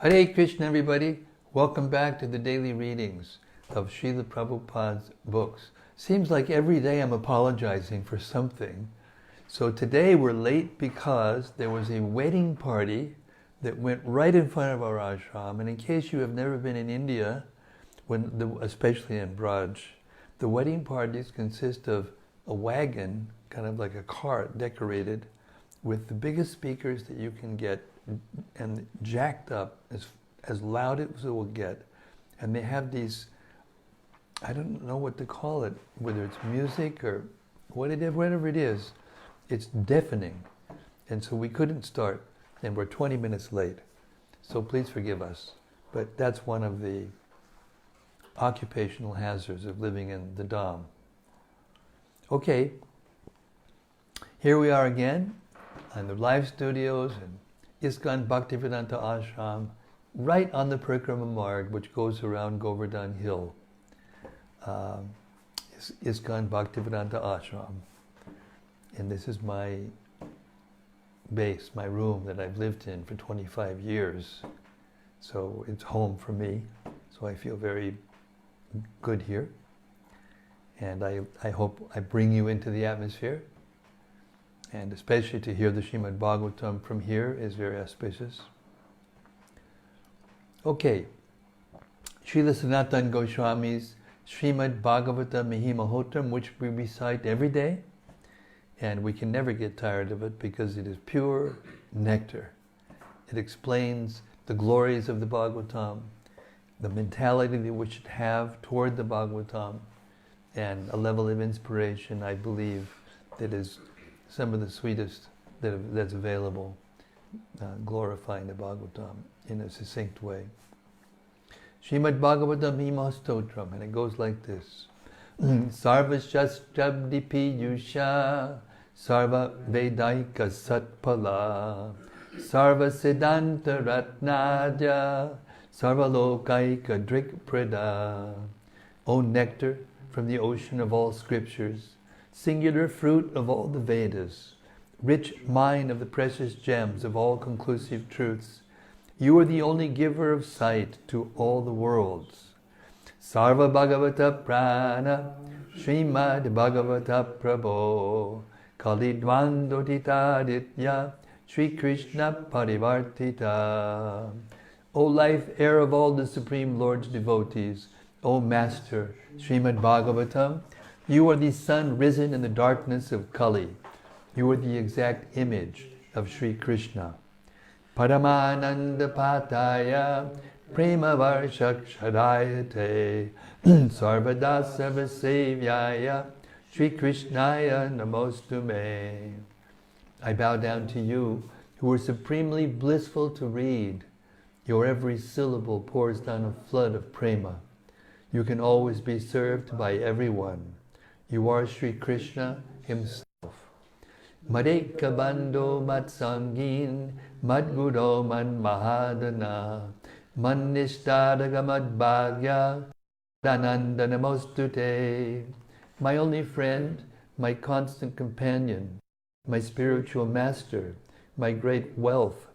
Hare Krishna, everybody. Welcome back to the daily readings of Srila Prabhupada's books. Seems like every day I'm apologizing for something. So today we're late because there was a wedding party that went right in front of our ashram. And in case you have never been in India, especially in Braj, the wedding parties consist of a wagon, kind of like a cart decorated with the biggest speakers that you can get and jacked up as loud as it will get. And they have these, I don't know what to call it, whether it's music or whatever it is, it's deafening. And so we couldn't start, and we're 20 minutes late. So please forgive us. But that's one of the occupational hazards of living in the Dham. Okay, here we are again on the live studios and ISKCON Bhaktivedanta Ashram, right on the Parikrama Marg, which goes around Govardhan Hill. ISKCON Bhaktivedanta Ashram. And this is my base, my room that I've lived in for 25 years. So it's home for me. So I feel very good here. And I hope I bring you into the atmosphere. And especially to hear the Srimad-Bhagavatam from here is very auspicious. Okay, Srila Sanatana Goswami's Srimad-Bhagavatam Mahimahotram, which we recite every day, and we can never get tired of it because it is pure nectar. It explains the glories of the Bhagavatam, the mentality that we should have toward the Bhagavatam, and a level of inspiration, I believe, that is some of the sweetest that's available, glorifying the Bhagavatam in a succinct way. Srimad Bhagavatam Himastotram, and it goes like this. Sarva Shastrabdipi Yusha Sarva Vedaika Satpala Sarva Siddhanta Ratnaja Sarva Lokaika Drikprada. O nectar from the ocean of all scriptures, singular fruit of all the Vedas, rich mine of the precious gems of all conclusive truths, you are the only giver of sight to all the worlds. Sarva Bhagavata Prana, Srimad Bhagavata Prabho, Kalidvandotita Ditya, Sri Krishna Parivartita. O life air of all the Supreme Lord's devotees, O Master, Srimad Bhagavatam, you are the sun risen in the darkness of Kali. You are the exact image of Sri Krishna. Paramananda Pataya Prema Varshakshadayate Sarvada Sarvasevyaya Sri Krishnaya Namostume. I bow down to you, who are supremely blissful to read. Your every syllable pours down a flood of prema. You can always be served by everyone. You are Sri Krishna himself. Madeka Bando Matsangin Madguro Man Mahadana Mannishtadaga Madbhagya Dananda Namostute. My only friend, my constant companion, my spiritual master, my great wealth,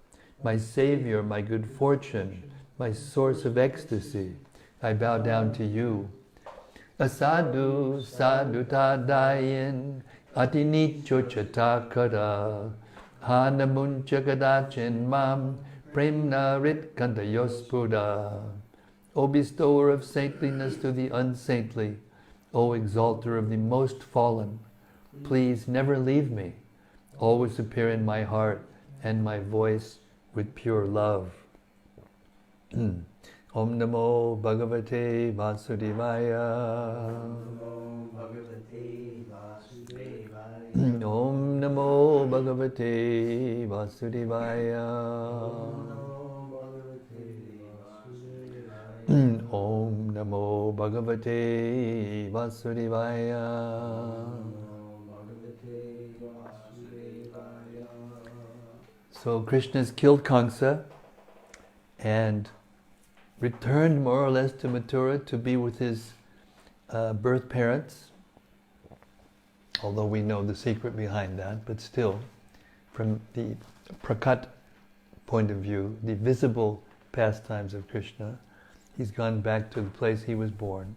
my savior, my good fortune, my source of ecstasy, I bow down to you. Asadu sadutadayin atinicho chatakara hanamuncha gadachin mam premna rit kantayospuda. O bestower of saintliness to the unsaintly, O exalter of the most fallen, please never leave me. Always appear in my heart and my voice with pure love. Om Namo Bhagavate Vasudevaya. Om Namo Bhagavate Vasudevaya. Om Namo Bhagavate Vasudevaya. So Krishna's killed Kamsa and returned more or less to Mathura to be with his birth parents, although we know the secret behind that, but still, from the prakat point of view, the visible pastimes of Krishna. He's gone back to the place he was born.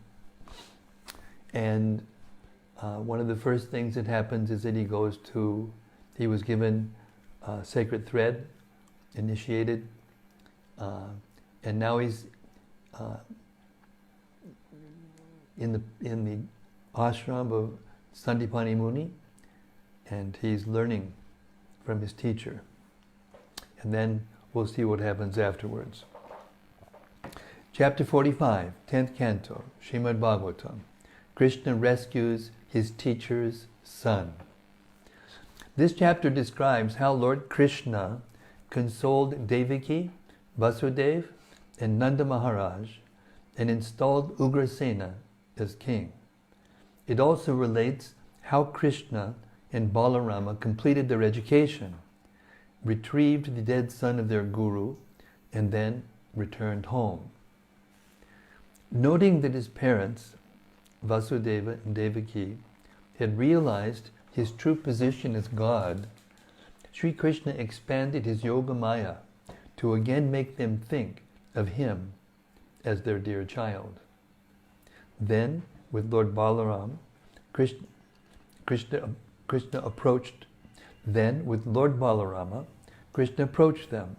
And one of the first things that happens is that he was given sacred thread, initiated, and now he's in the ashram of Sandipani Muni, and he's learning from his teacher. And then we'll see what happens afterwards. Chapter 45, 10th Canto, Srimad-Bhagavatam. Krishna rescues his teacher's son. This chapter describes how Lord Krishna consoled Devaki, Vasudeva, and Nanda Maharaj and installed Ugrasena as king. It also relates how Krishna and Balarama completed their education, retrieved the dead son of their guru, and then returned home. Noting that his parents, Vasudeva and Devaki, had realized his true position as God, Sri Krishna expanded his Yoga Maya to again make them think of him as their dear child. Then, with Lord Balaram, Krishna approached. Then, with Lord Balarama, Krishna approached them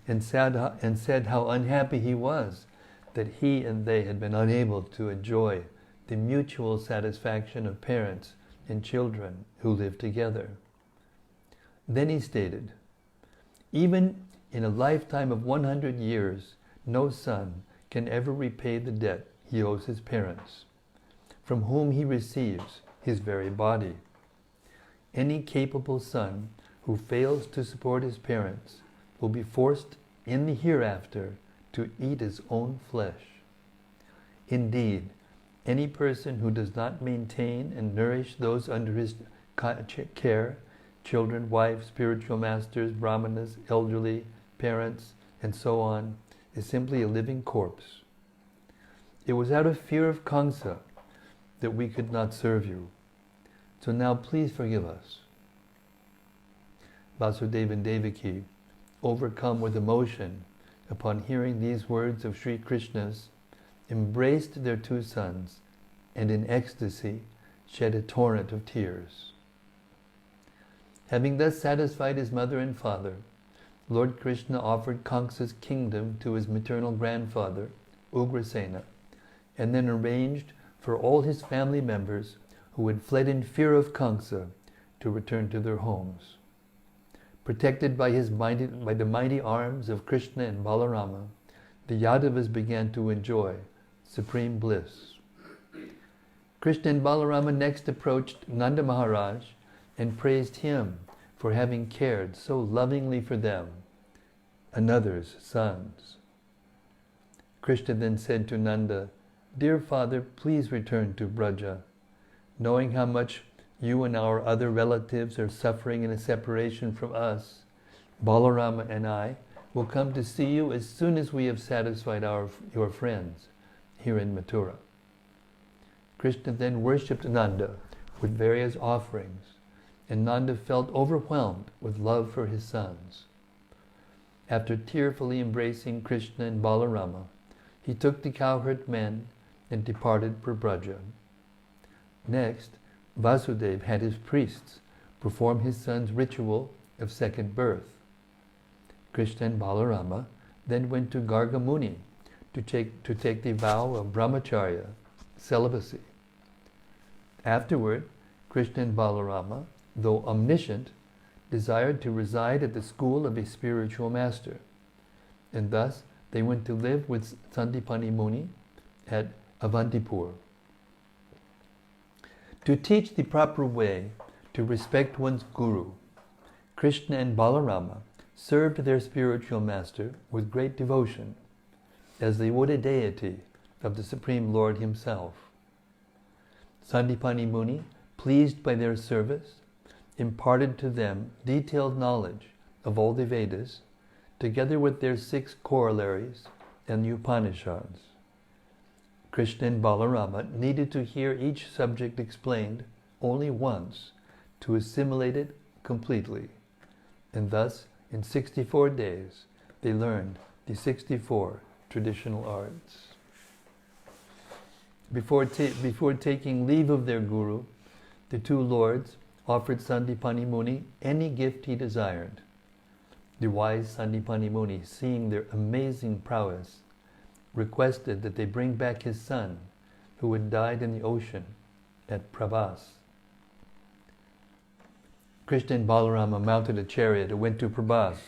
and said how unhappy he was that he and they had been unable to enjoy the mutual satisfaction of parents and children who live together. Then he stated, even in a lifetime of 100 years, no son can ever repay the debt he owes his parents, from whom he receives his very body. Any capable son who fails to support his parents will be forced in the hereafter to eat his own flesh. Indeed, any person who does not maintain and nourish those under his care, children, wives, spiritual masters, brahmanas, elderly, parents, and so on, is simply a living corpse. It was out of fear of Kamsa that we could not serve you. So now please forgive us. Vasudeva and Devaki, overcome with emotion upon hearing these words of Sri Krishna's, embraced their two sons and in ecstasy shed a torrent of tears. Having thus satisfied his mother and father, Lord Krishna offered Kamsa's kingdom to his maternal grandfather, Ugrasena, and then arranged for all his family members who had fled in fear of Kamsa to return to their homes. Protected by the mighty arms of Krishna and Balarama, the Yadavas began to enjoy supreme bliss. Krishna and Balarama next approached Nanda Maharaj and praised him for having cared so lovingly for them, another's sons. Krishna then said to Nanda, "Dear father, please return to Braja. Knowing how much you and our other relatives are suffering in a separation from us, Balarama and I will come to see you as soon as we have satisfied your friends here in Mathura." Krishna then worshipped Nanda with various offerings, and Nanda felt overwhelmed with love for his sons. After tearfully embracing Krishna and Balarama, he took the cowherd men and departed for Braja. Next, Vasudeva had his priests perform his son's ritual of second birth. Krishna and Balarama then went to Garga Muni to take the vow of brahmacharya, celibacy. Afterward, Krishna and Balarama, though omniscient, desired to reside at the school of a spiritual master, and thus they went to live with Sandipani Muni at Avantipur. To teach the proper way to respect one's guru, Krishna and Balarama served their spiritual master with great devotion, as they would a deity of the Supreme Lord himself. Sandipani Muni, pleased by their service, imparted to them detailed knowledge of all the Vedas, together with their 6 corollaries and the Upanishads. Krishna and Balarama needed to hear each subject explained only once to assimilate it completely, and thus in 64 days they learned the 64 traditional arts. Before taking leave of their guru, the two lords offered Sandipani Muni any gift he desired. The wise Sandipani Muni, seeing their amazing prowess, requested that they bring back his son, who had died in the ocean at Prabhas. Krishna and Balarama mounted a chariot and went to Prabhas,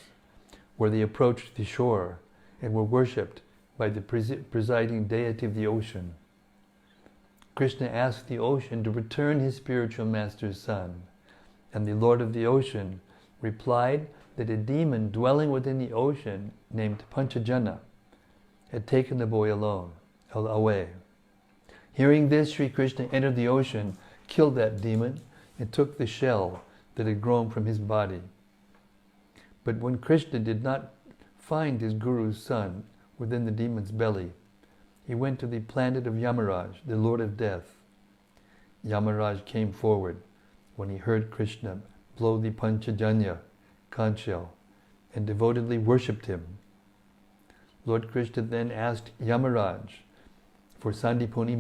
where they approached the shore and were worshipped by the presiding deity of the ocean. Krishna asked the ocean to return his spiritual master's son, and the Lord of the ocean replied that a demon dwelling within the ocean named Panchajana had taken the boy away. Hearing this, Sri Krishna entered the ocean, killed that demon, and took the shell that had grown from his body. But when Krishna did not find his guru's son within the demon's belly, he went to the planet of Yamaraj, the Lord of Death. Yamaraj came forward when he heard Krishna blow the Panchajanya conch shell and devotedly worshipped him. Lord Krishna then asked Yamaraj for Sandipani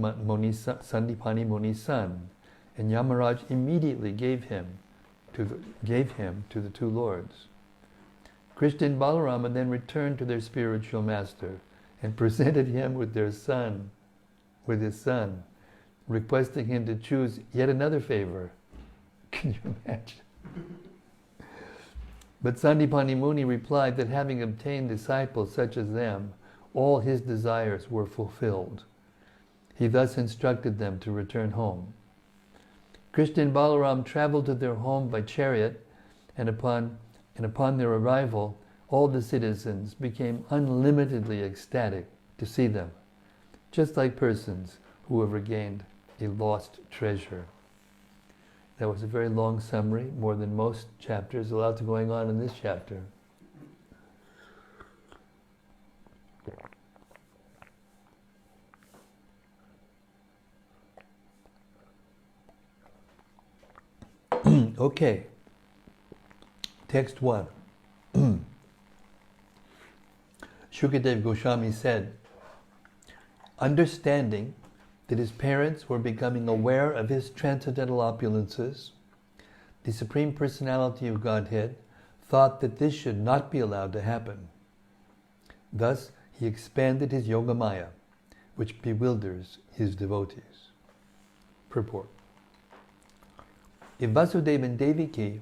Muni's son, and Yamaraj immediately gave him to the two lords. Krishna and Balarama then returned to their spiritual master and presented him with his son, requesting him to choose yet another favor. Can you imagine? But Sandipani Muni replied that having obtained disciples such as them, all his desires were fulfilled. He thus instructed them to return home. Krishna and Balaram traveled to their home by chariot, and upon their arrival, all the citizens became unlimitedly ecstatic to see them, just like persons who have regained a lost treasure. That was a very long summary, more than most chapters. A lot going on in this chapter. Okay. Text 1. Shukadev Goswami said, understanding that his parents were becoming aware of his transcendental opulences, the Supreme Personality of Godhead thought that this should not be allowed to happen. Thus, he expanded his Yogamaya, which bewilders his devotees. Purport. If Vasudeva and Devaki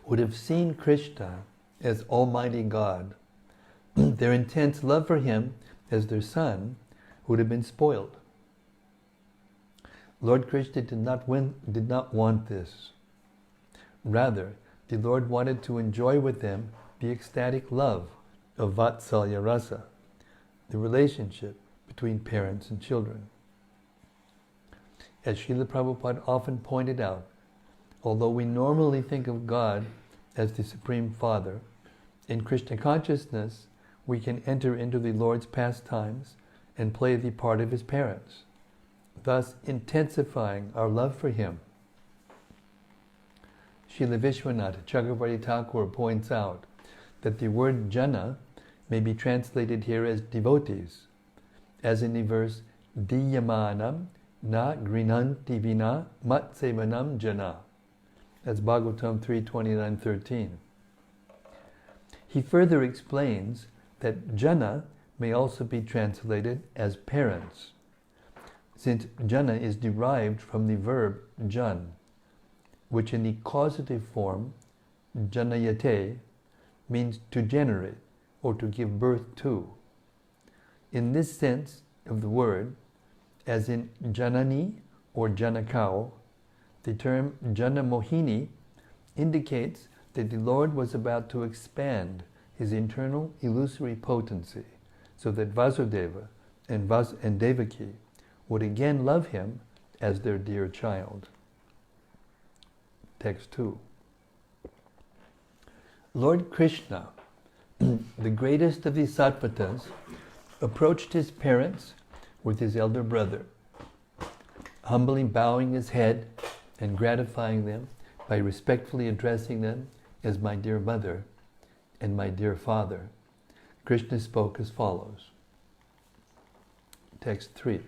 would have seen Krishna as Almighty God, their intense love for him as their son would have been spoiled. Lord Krishna did not want this. Rather, the Lord wanted to enjoy with them the ecstatic love of Vatsalya Rasa, the relationship between parents and children. As Srila Prabhupada often pointed out, although we normally think of God as the Supreme Father, in Krishna consciousness we can enter into the Lord's pastimes and play the part of his parents, thus intensifying our love for him. Srila Vishwanath Chakravarti Thakur points out that the word jana may be translated here as devotees, as in the verse Diyamanam na grinanti vina matsevanam jana. That's Bhagavatam 3:29-13. He further explains that jana may also be translated as parents, since jana is derived from the verb jan, which in the causative form, janayate, means to generate or to give birth to. In this sense of the word, as in janani or janakau, the term jana mohini indicates that the Lord was about to expand his internal illusory potency so that Vasudeva and Devaki would again love him as their dear child. Text 2. Lord Krishna, the greatest of the Sattvatas, approached his parents with his elder brother, humbly bowing his head and gratifying them by respectfully addressing them as my dear mother and my dear father, Krishna spoke as follows. Text 3.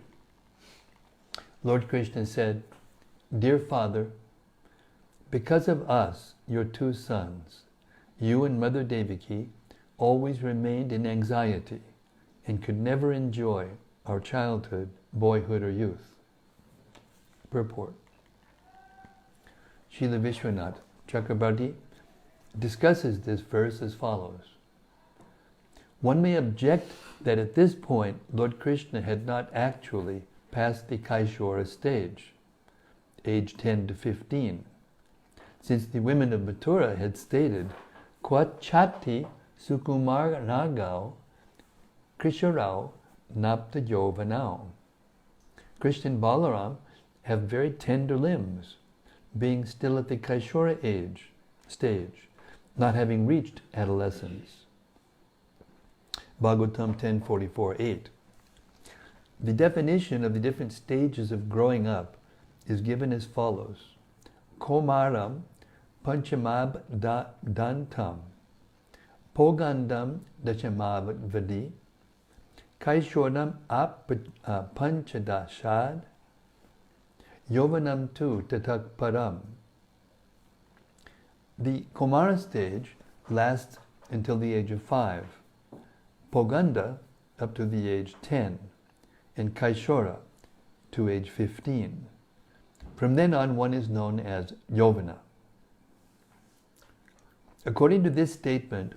Lord Krishna said, "Dear Father, because of us, your two sons, you and Mother Devaki always remained in anxiety and could never enjoy our childhood, boyhood, or youth." Purport. Srila Vishwanath Chakrabarti discusses this verse as follows. One may object that at this point Lord Krishna had not actually passed the Kaishora stage, age 10 to 15, since the women of Mathura had stated, "Quat chati sukumar nagau krisharau napta yovanau." Krishna and Balaram have very tender limbs, being still at the Kaishora stage, not having reached adolescence. Bhagavatam 10:44-8. The definition of the different stages of growing up is given as follows. Komaram panchamab dantam pogandam dachamavadi kaishoram panchadashad yovanam tu tatak param. The Komara stage lasts until the age of 5, Poganda up to the age 10, and Kaishora to age 15. From then on, one is known as Yovana. According to this statement,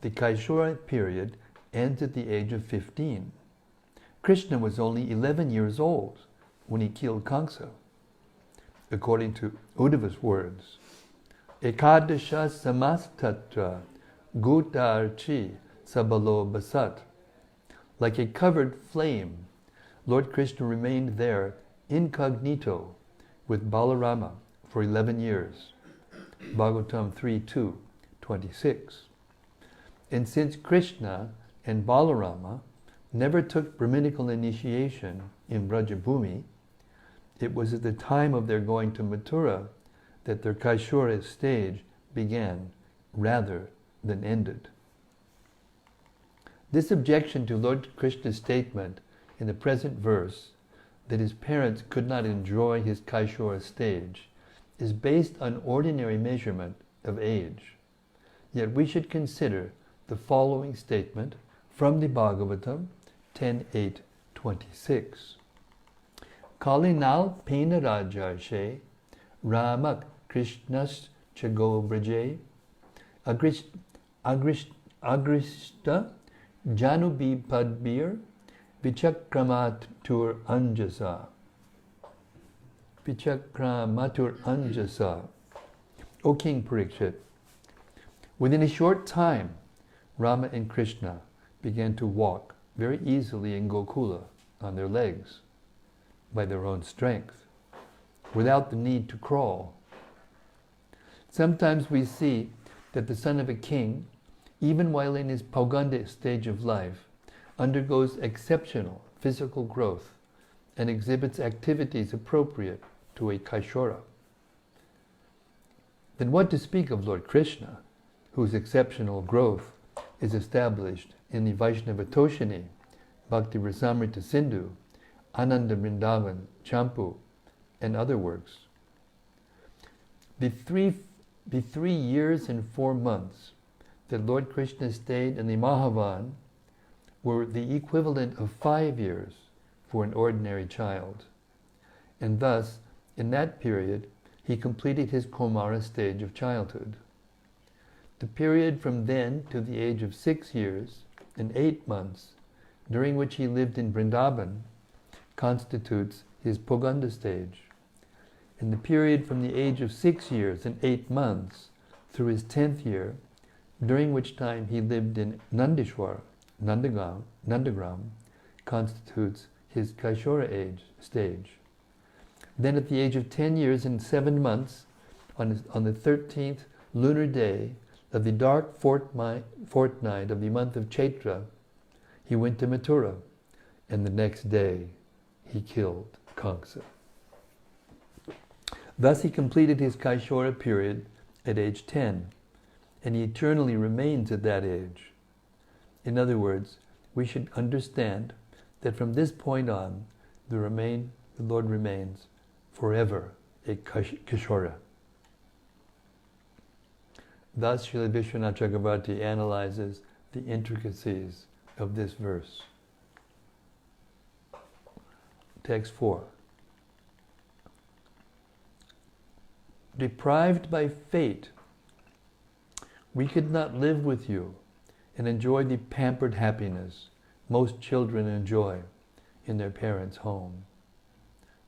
the Kaishora period ends at the age of 15. Krishna was only 11 years old when he killed Kamsa. According to Uddhava's words, Ekadasha samastatra gutarchi sabalo basat. Like a covered flame, Lord Krishna remained there incognito with Balarama for 11 years. Bhagavatam 3:2-26. And since Krishna and Balarama never took Brahminical initiation in Brajabhumi, it was at the time of their going to Mathura that their Kaishora stage began rather than ended. This objection to Lord Krishna's statement in the present verse that his parents could not enjoy his Kaishora stage is based on ordinary measurement of age. Yet we should consider the following statement from the Bhagavatam 10:8-26. Kalinal pena rajarshe ramak krishnas chago braje agrishta janubi padbir vichakramatur anjasa. Vichakramatur anjasa. O King Parikshit, within a short time, Rama and Krishna began to walk very easily in Gokula on their legs, by their own strength, without the need to crawl. Sometimes we see that the son of a king, even while in his Pauganda stage of life, undergoes exceptional physical growth and exhibits activities appropriate to a Kaishora. Then what to speak of Lord Krishna, whose exceptional growth is established in the Vaishnava Toshini, Bhakti Rasamrita Sindhu, Ananda Vrindavan, Champu, and other works. The 3 years and 4 months that Lord Krishna stayed in the Mahavan were the equivalent of 5 years for an ordinary child. And thus, in that period, he completed his Komara stage of childhood. The period from then to the age of 6 years and 8 months, during which he lived in Vrindavan, constitutes his Poganda stage. In the period from the age of 6 years and 8 months through his 10th year, during which time he lived in Nandishwar, Nandagram, constitutes his Kaishora stage. Then at the age of 10 years and 7 months, on the 13th lunar day of the dark fortnight of the month of Chaitra, he went to Mathura, and the next day he killed Kamsa. Thus he completed his Kaishora period at age 10, and he eternally remains at that age. In other words, we should understand that from this point on, the Lord remains forever a Kishora. Thus, Srila Vishwanath Chakravarti analyzes the intricacies of this verse. Text 4. Deprived by fate, we could not live with you and enjoy the pampered happiness most children enjoy in their parents' home.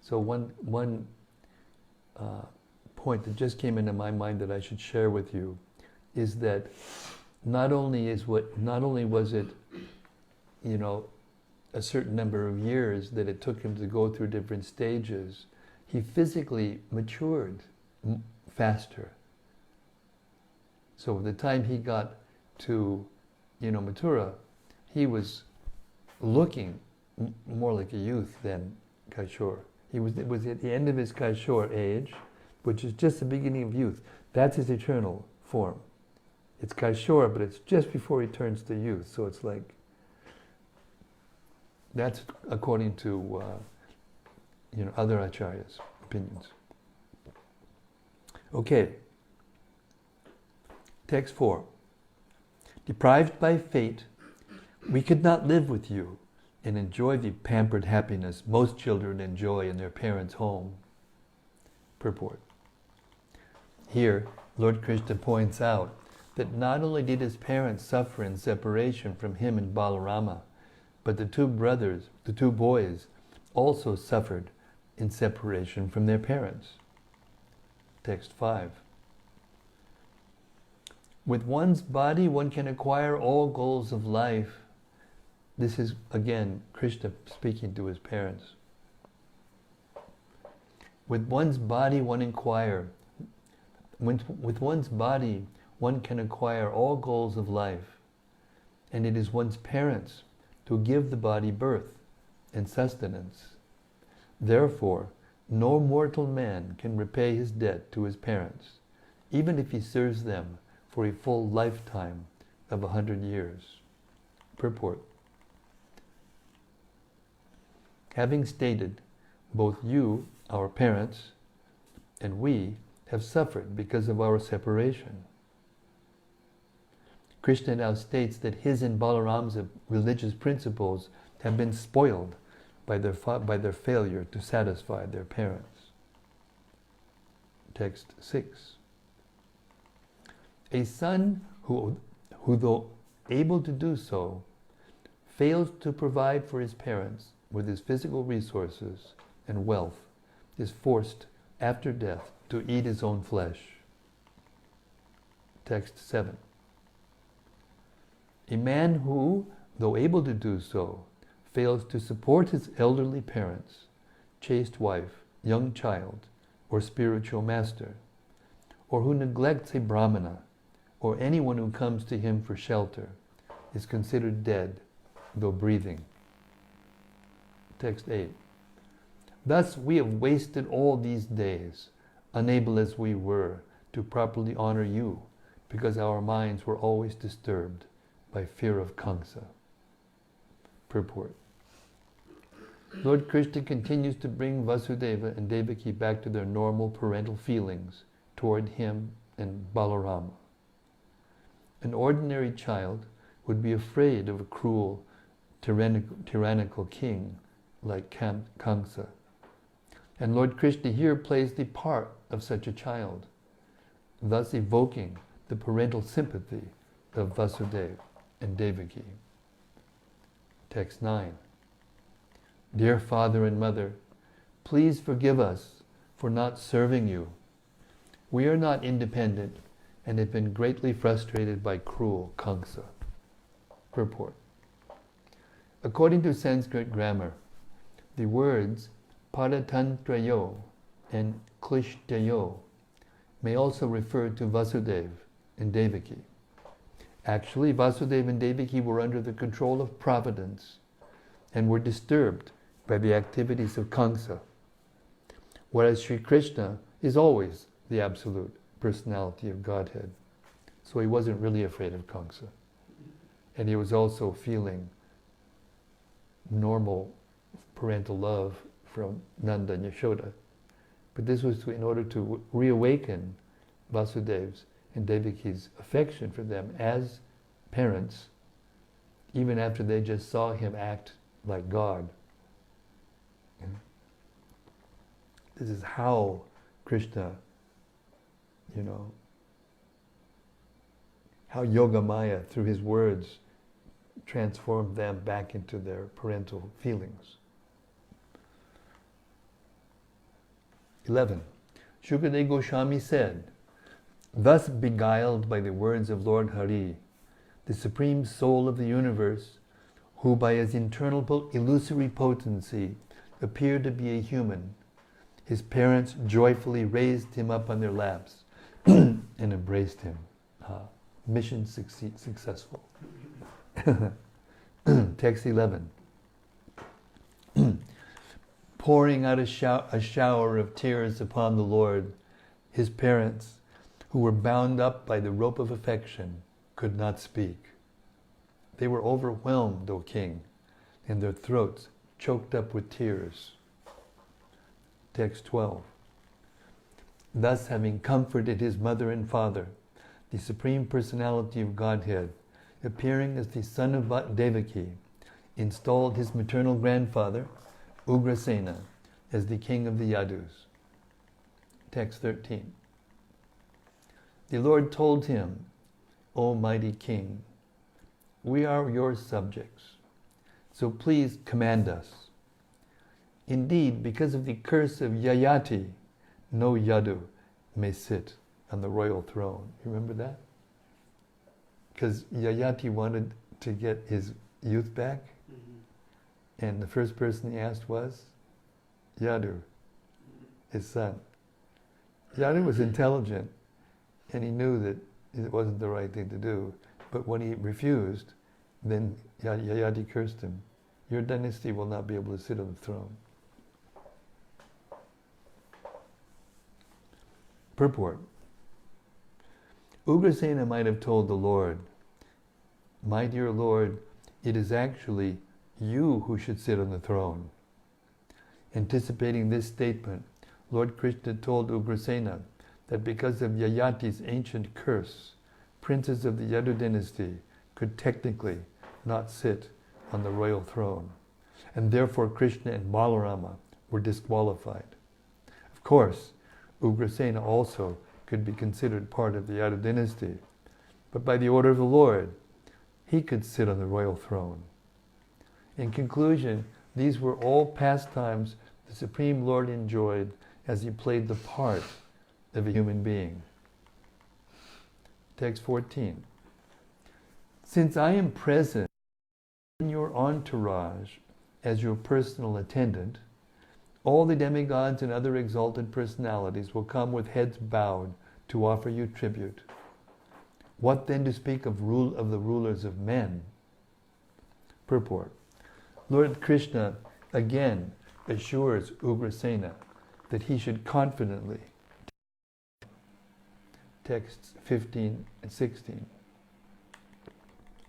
So one point that just came into my mind that I should share with you is that not only was it, a certain number of years that it took him to go through different stages, he physically matured faster. So by the time he got to, Mathura, he was looking more like a youth than Kishore. It was at the end of his Kishore age, which is just the beginning of youth. That's his eternal form. It's Kishore, but it's just before he turns to youth. So it's like, that's according to other acharyas' opinions. Okay. Text 4. Deprived by fate, we could not live with you and enjoy the pampered happiness most children enjoy in their parents' home. Purport. Here, Lord Krishna points out that not only did his parents suffer in separation from him and Balarama, but the two boys, also suffered in separation from their parents. Text 5. With one's body, one can acquire all goals of life. This is, again, Krishna speaking to his parents. With one's body, one can acquire all goals of life, and it is one's parents who give the body birth and sustenance. Therefore, no mortal man can repay his debt to his parents, even if he serves them for a full lifetime of 100 years. Purport. Having stated, both you, our parents, and we have suffered because of our separation. Krishna now states that his and Balaram's religious principles have been spoiled by their failure to satisfy their parents. Text 6. A son who though able to do so, fails to provide for his parents with his physical resources and wealth, is forced after death to eat his own flesh. Text 7. A man who, though able to do so, fails to support his elderly parents, chaste wife, young child, or spiritual master, or who neglects a brahmana, or anyone who comes to him for shelter, is considered dead, though breathing. Text 8. Thus we have wasted all these days, unable as we were to properly honor you, because our minds were always disturbed by fear of Kamsa. Purport. Lord Krishna continues to bring Vasudeva and Devaki back to their normal parental feelings toward him and Balarama. An ordinary child would be afraid of a cruel, tyrannical king like Kamsa. And Lord Krishna here plays the part of such a child, thus evoking the parental sympathy of Vasudeva and Devaki. Text 9. Dear Father and Mother, please forgive us for not serving you. We are not independent and have been greatly frustrated by cruel Kamsa. Purport. According to Sanskrit grammar, the words Paratantrayo and Klishtayo may also refer to Vasudeva and Devaki. Actually, Vasudeva and Devaki were under the control of providence and were disturbed by the activities of Kamsa, whereas Sri Krishna is always the absolute personality of Godhead. So he wasn't really afraid of Kamsa. And he was also feeling normal parental love from Nanda and Yashoda. But this was in order to reawaken Vasudev's and Devaki's affection for them as parents, even after they just saw him act like God. This is how Krishna, how Yogamaya, through his words, transformed them back into their parental feelings. 11. Shukadeva Goswami said, thus beguiled by the words of Lord Hari, the Supreme Soul of the universe, who by his internal illusory potency appeared to be a human, his parents joyfully raised him up on their laps and embraced him. Mission successful. Text 11. Pouring out a shower of tears upon the Lord, his parents, who were bound up by the rope of affection, could not speak. They were overwhelmed, O king, and their throats choked up with tears. Text 12. Thus, having comforted his mother and father, the Supreme Personality of Godhead, appearing as the son of Devaki, installed his maternal grandfather, Ugrasena, as the king of the Yadus. Text 13. The Lord told him, O mighty king, we are your subjects, so please command us. Indeed, because of the curse of Yayati, no Yadu may sit on the royal throne. You remember that? Because Yayati wanted to get his youth back, and the first person he asked was Yadu, his son. Yadu was intelligent, and he knew that it wasn't the right thing to do. But when he refused, then Yayati cursed him. Your dynasty will not be able to sit on the throne. Purport. Ugrasena might have told the Lord, my dear Lord, it is actually you who should sit on the throne. Anticipating this statement, Lord Krishna told Ugrasena that because of Yayati's ancient curse, princes of the Yadu dynasty could technically not sit on the royal throne, and therefore Krishna and Balarama were disqualified. Of course, Ugrasena also could be considered part of the Yadu dynasty, but by the order of the Lord, he could sit on the royal throne. In conclusion, these were all pastimes the Supreme Lord enjoyed as he played the part of a human being. Text 14. Since I am present in your entourage as your personal attendant, all the demigods and other exalted personalities will come with heads bowed to offer you tribute. What then to speak of the rulers of men? Purport. Lord Krishna again assures Ugrasena that he should confidently. Texts 15 and 16.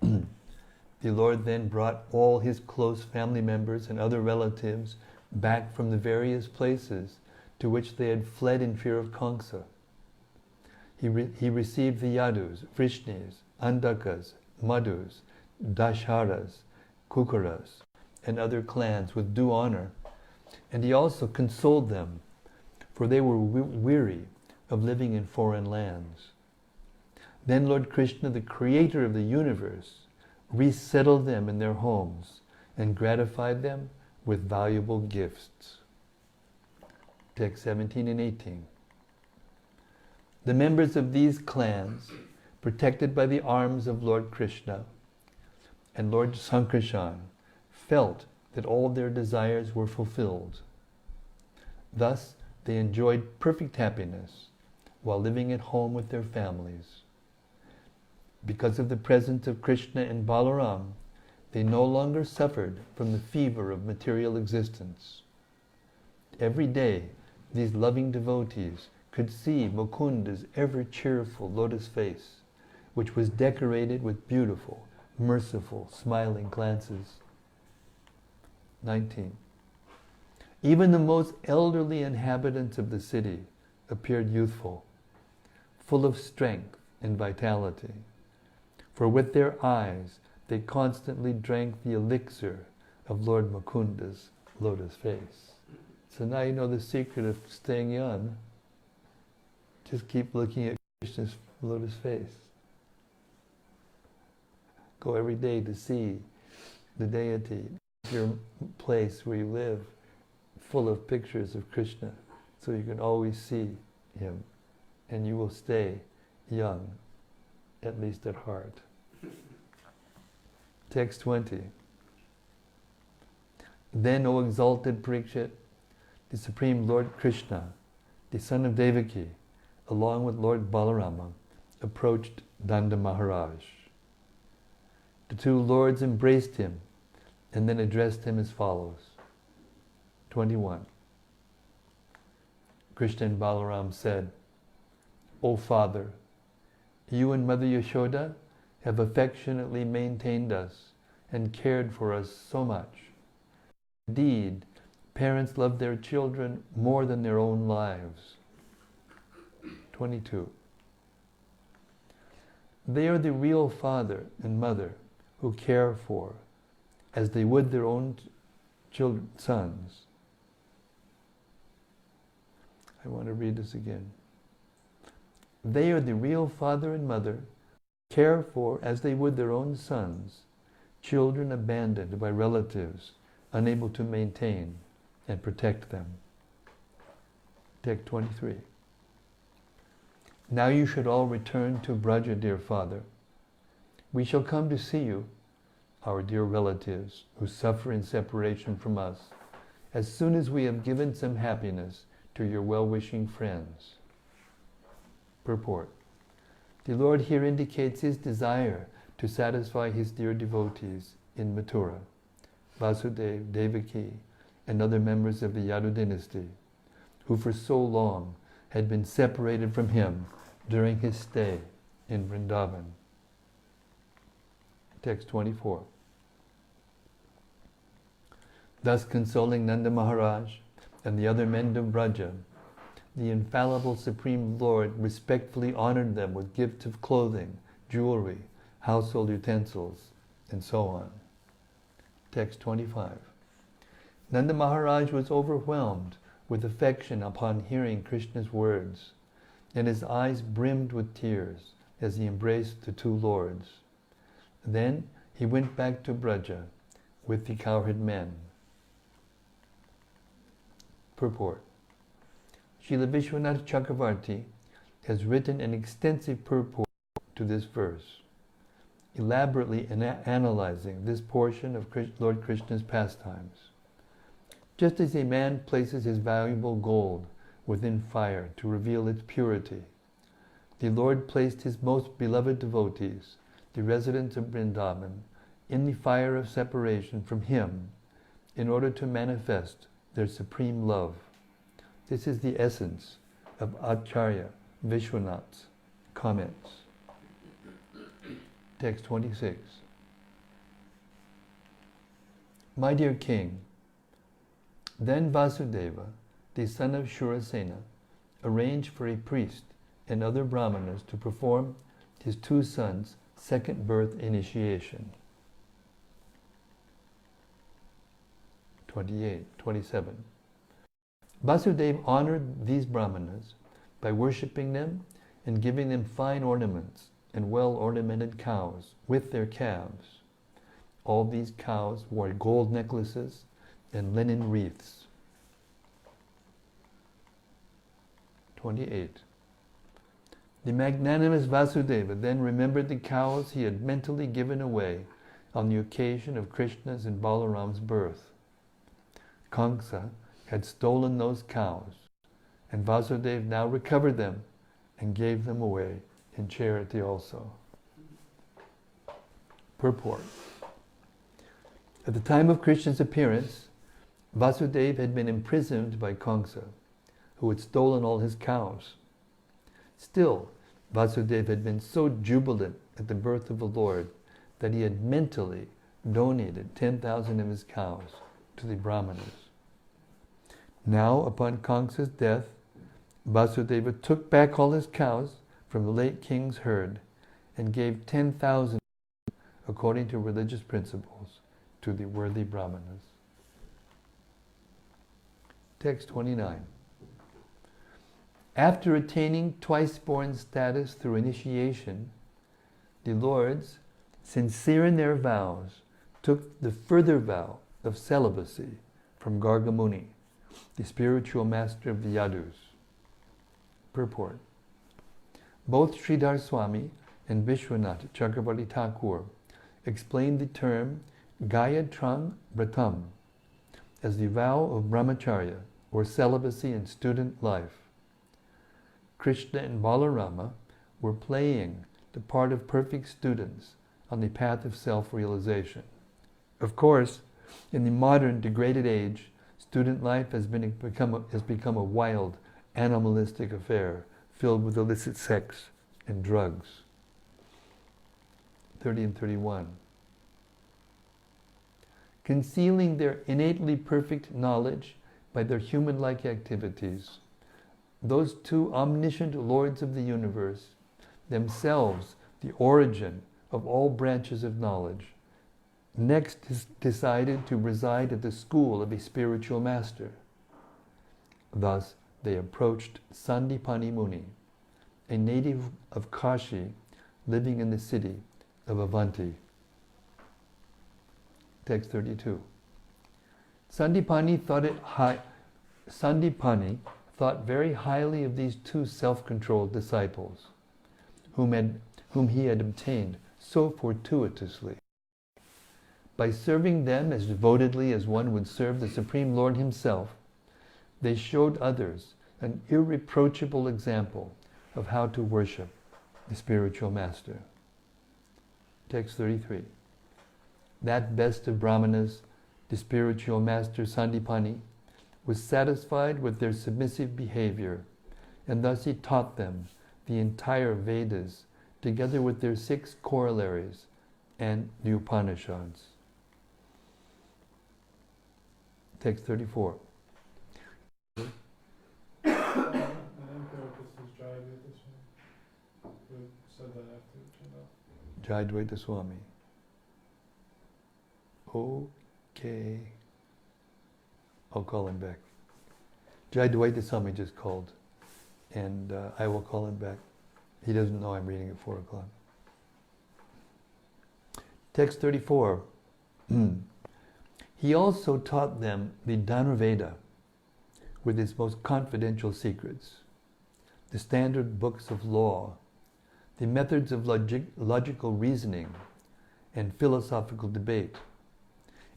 The Lord then brought all his close family members and other relatives back from the various places to which they had fled in fear of Kamsa. He received the Yadus, Vrishnis, Andakas, Madhus, Dasharas, Kukaras, and other clans with due honor, and he also consoled them, for they were weary of living in foreign lands. Then Lord Krishna, the creator of the universe, resettled them in their homes and gratified them with valuable gifts. Text 17 and 18. The members of these clans, protected by the arms of Lord Krishna and Lord Sankarshan, felt that all their desires were fulfilled. Thus, they enjoyed perfect happiness while living at home with their families. Because of the presence of Krishna and Balaram, they no longer suffered from the fever of material existence. Every day, these loving devotees could see Mukunda's ever cheerful lotus face, which was decorated with beautiful, merciful, smiling glances. 19. Even the most elderly inhabitants of the city appeared youthful, full of strength and vitality. For with their eyes they constantly drank the elixir of Lord Mukunda's lotus face. So now you know the secret of staying young. Just keep looking at Krishna's lotus face. Go every day to see the deity, your place where you live, full of pictures of Krishna, so you can always see him, and you will stay young, at least at heart. Text 20. Then, O exalted Parikshit, the Supreme Lord Krishna, the son of Devaki, along with Lord Balarama, approached Nanda Maharaj. The two lords embraced him and then addressed him as follows. 21. Krishna and Balaram said, O Father, you and Mother Yashoda have affectionately maintained us and cared for us so much. Indeed, parents love their children more than their own lives. 22. They are the real father and mother who care for, as they would their own sons. I want to read this again. They are the real father and mother who care for, as they would their own sons, children abandoned by relatives, unable to maintain and protect them. Text 23. Now you should all return to Braja, dear Father. We shall come to see you, our dear relatives who suffer in separation from us, as soon as we have given some happiness to your well-wishing friends. Purport. The Lord here indicates his desire to satisfy his dear devotees in Mathura, Vasudeva, Devaki, and other members of the Yadu dynasty, who for so long had been separated from him during his stay in Vrindavan. Text 24. Thus consoling Nanda Maharaj and the other men of Braja, the infallible Supreme Lord respectfully honored them with gifts of clothing, jewelry, household utensils, and so on. Text 25. Nanda Maharaj was overwhelmed with affection upon hearing Krishna's words, and his eyes brimmed with tears as he embraced the two lords. Then he went back to Braja with the cowherd men. Purport. Srila Vishwanath Chakravarti has written an extensive purport to this verse, elaborately analyzing this portion of Lord Krishna's pastimes. Just as a man places his valuable gold within fire to reveal its purity, the Lord placed his most beloved devotees, the residents of Vrindavan, in the fire of separation from him in order to manifest their supreme love. This is the essence of Acharya Vishwanath's comments. Text 26. My dear king, then Vasudeva, the son of Shurasena, arranged for a priest and other brahmanas to perform his two sons' second birth initiation. 27. Vasudeva honored these brahmanas by worshipping them and giving them fine ornaments and well-ornamented cows with their calves. All these cows wore gold necklaces and linen wreaths. 28. The magnanimous Vasudeva then remembered the cows he had mentally given away on the occasion of Krishna's and Balaram's birth. Kamsa had stolen those cows, and Vasudeva now recovered them and gave them away in charity also. Purport. At the time of Krishna's appearance, Vasudeva had been imprisoned by Kamsa, who had stolen all his cows. Still, Vasudeva had been so jubilant at the birth of the Lord that he had mentally donated 10,000 of his cows to the Brahmanas. Now, upon Kamsa's death, Vasudeva took back all his cows from the late king's herd and gave 10,000 according to religious principles to the worthy Brahmanas. Text 29. After attaining twice-born status through initiation, the lords, sincere in their vows, took the further vow of celibacy from Gargamuni, the spiritual master of the Yadus. Purport. Both Sridhar Swami and Vishwanath Chakravarti Thakur explained the term Gayatrang Vratam as the vow of brahmacharya, or celibacy in student life. Krishna and Balarama were playing the part of perfect students on the path of self-realization. Of course, in the modern degraded age, student life has become a wild, animalistic affair filled with illicit sex and drugs. 30 and 31. Concealing their innately perfect knowledge by their human-like activities, those two omniscient lords of the universe, themselves the origin of all branches of knowledge, next decided to reside at the school of a spiritual master. Thus, they approached Sandipani Muni, a native of Kashi living in the city of Avanti. Text 32. Sandipani thought very highly of these two self-controlled disciples, whom he had obtained so fortuitously. By serving them as devotedly as one would serve the Supreme Lord himself, they showed others an irreproachable example of how to worship the spiritual master. Text 33. That best of Brahmanas, the spiritual master Sandipani, was satisfied with their submissive behavior, and thus he taught them the entire Vedas, together with their 6 corollaries and the Upanishads. Text 34. I didn't care if this was Jayadvaita Swami. Who said that after it came out? Jayadvaita Swami. Okay. I'll call him back. Jayadvaita Swami just called, and I will call him back. He doesn't know I'm reading at 4 o'clock. Text 34. He also taught them the Dhanurveda with its most confidential secrets, the standard books of law, the methods of logical reasoning and philosophical debate,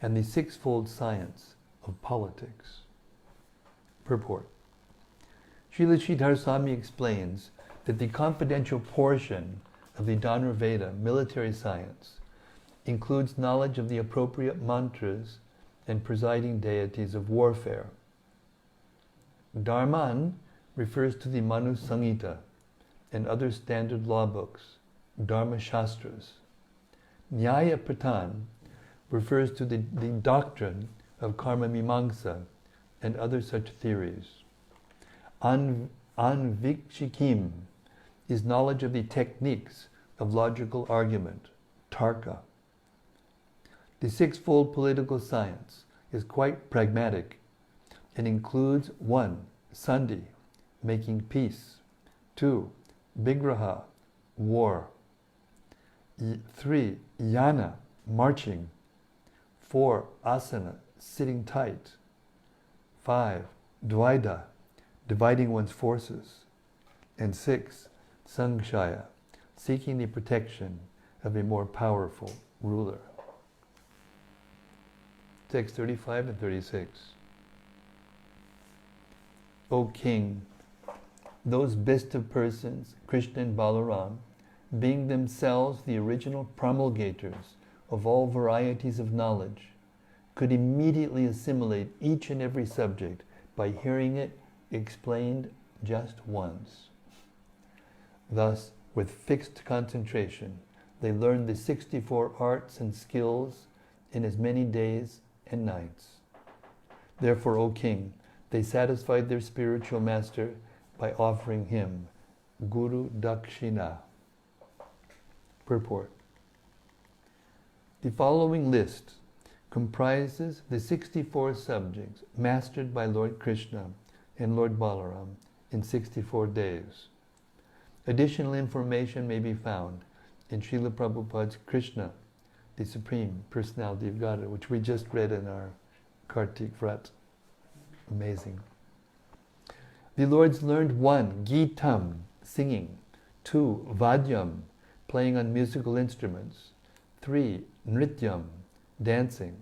and the 6-fold science of politics. Purport. Srila Sridhar Swami explains that the confidential portion of the Dhanurveda, military science, includes knowledge of the appropriate mantras and presiding deities of warfare. Dharman refers to the Manu Samhita and other standard law books, Dharma Shastras. Nyaya Pratan refers to the doctrine of Karma Mimamsa and other such theories. Anvikshikim is knowledge of the techniques of logical argument, Tarka. The 6-fold political science is quite pragmatic and includes 1. Sandhi, making peace. 2. Vigraha, war. 3. Yana, marching. 4. Asana, sitting tight. 5. Dvaida, dividing one's forces. And 6. Sangshaya, seeking the protection of a more powerful ruler. Text 35 and 36. O King, those best of persons, Krishna and Balaram, being themselves the original promulgators of all varieties of knowledge, could immediately assimilate each and every subject by hearing it explained just once. Thus, with fixed concentration, They learned the 64 arts and skills in as many days and nights. Therefore, O king, they satisfied their spiritual master by offering him Guru Dakshina. Purport. The following list comprises the 64 subjects mastered by Lord Krishna and Lord Balaram in 64 days. Additional information may be found in Srila Prabhupada's Krishna, the Supreme Personality of Godhead, which we just read in our Kartik Vrat. Amazing. The Lords learned 1. Gitam, singing. 2. Vadyam, playing on musical instruments. 3. Nrityam, dancing.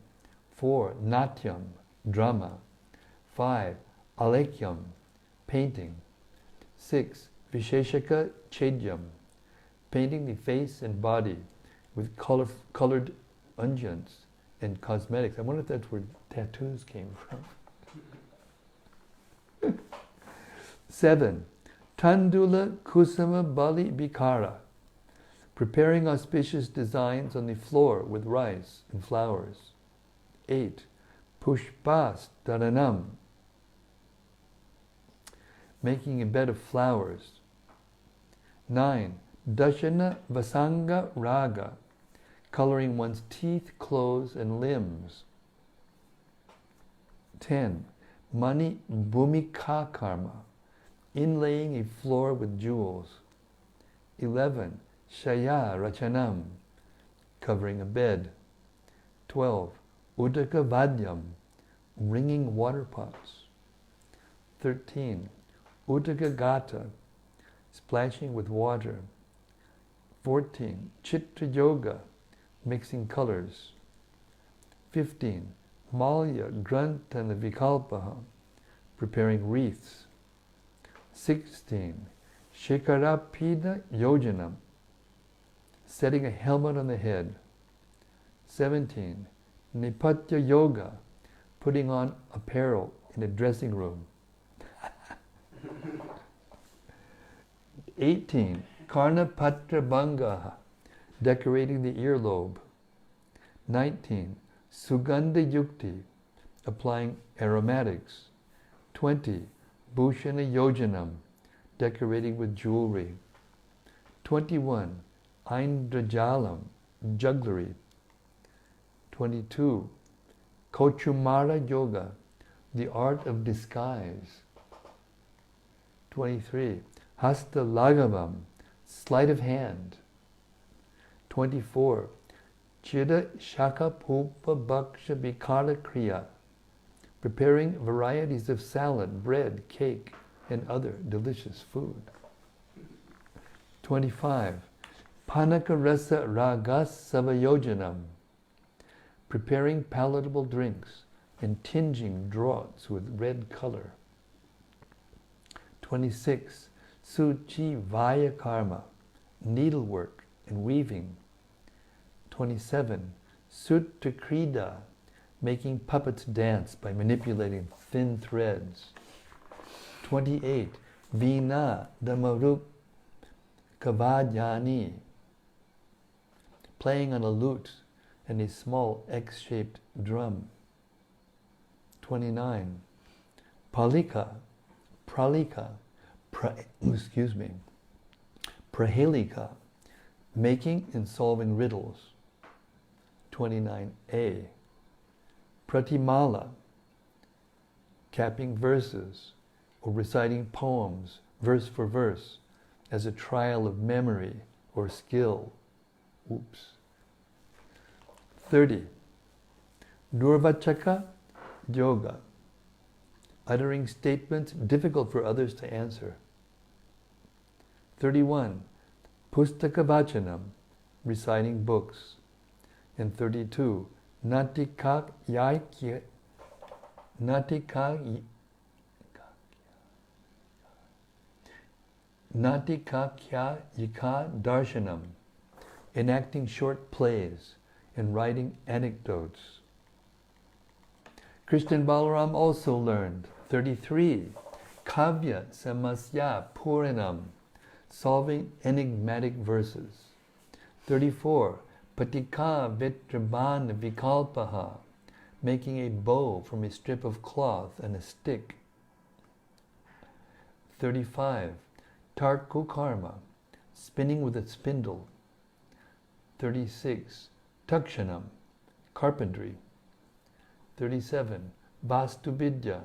4. Natyam, drama. 5. Alekyam, painting. 6. Visheshaka Chedyam, painting the face and body with colored unguents and cosmetics. I wonder if that's where tattoos came from. 7. Tandula Kusama Bali Bikara, preparing auspicious designs on the floor with rice and flowers. 8. Pushpas Dharanam, making a bed of flowers. 9. Dashana Vasanga Raga, coloring one's teeth, clothes, and limbs. 10. Mani Bhumika Karma, inlaying a floor with jewels. 11. Shaya Rachanam, covering a bed. 12. Udaka Vadyam, ringing water pots. 13. Udaka Gata, splashing with water. 14. Chitra Yoga, mixing colors. 15. Malya Grantana Vikalpaha, preparing wreaths. 16. Shikarapida Yojanam, setting a helmet on the head. 17. Nipatya Yoga, putting on apparel in a dressing room. 18. Karna Patra Banga, decorating the earlobe. 19. Sugandha Yukti, applying aromatics. 20. Bhushana Yojanam, decorating with jewelry. 21. Aindrajalam, jugglery. 22. Kochumara Yoga, the art of disguise. 23. Hasta Lagavam, sleight of hand. 24. Chida Shaka Pupa Bhaksha Bikara Kriya, preparing varieties of salad, bread, cake, and other delicious food. 25. Panaka Rasa Ragas Savayojanam, preparing palatable drinks and tinging draughts with red color. 26. Suchi Vaya Karma, needlework and weaving. 27. Sutta Krida, making puppets dance by manipulating thin threads. 28. Veena Damarup Kavadhyani, playing on a lute and a small X-shaped drum. 29. Pralika, Prahelika, making and solving riddles. 29a. Pratimala, capping verses or reciting poems verse for verse as a trial of memory or skill. Oops. 30. Durvachaka Yoga, uttering statements difficult for others to answer. 31. Pustaka Vachanam, reciting books. And 32. Natika Yika Darshanam, enacting short plays and writing anecdotes. Krishna and Balaram also learned. 33. Kavya Samasya Puranam, solving enigmatic verses. 34. Patika vitrabana vikalpaha, making a bow from a strip of cloth and a stick. 35. Tarku karma, spinning with a spindle. 36. Takshanam, carpentry. 37. Vastuvidya,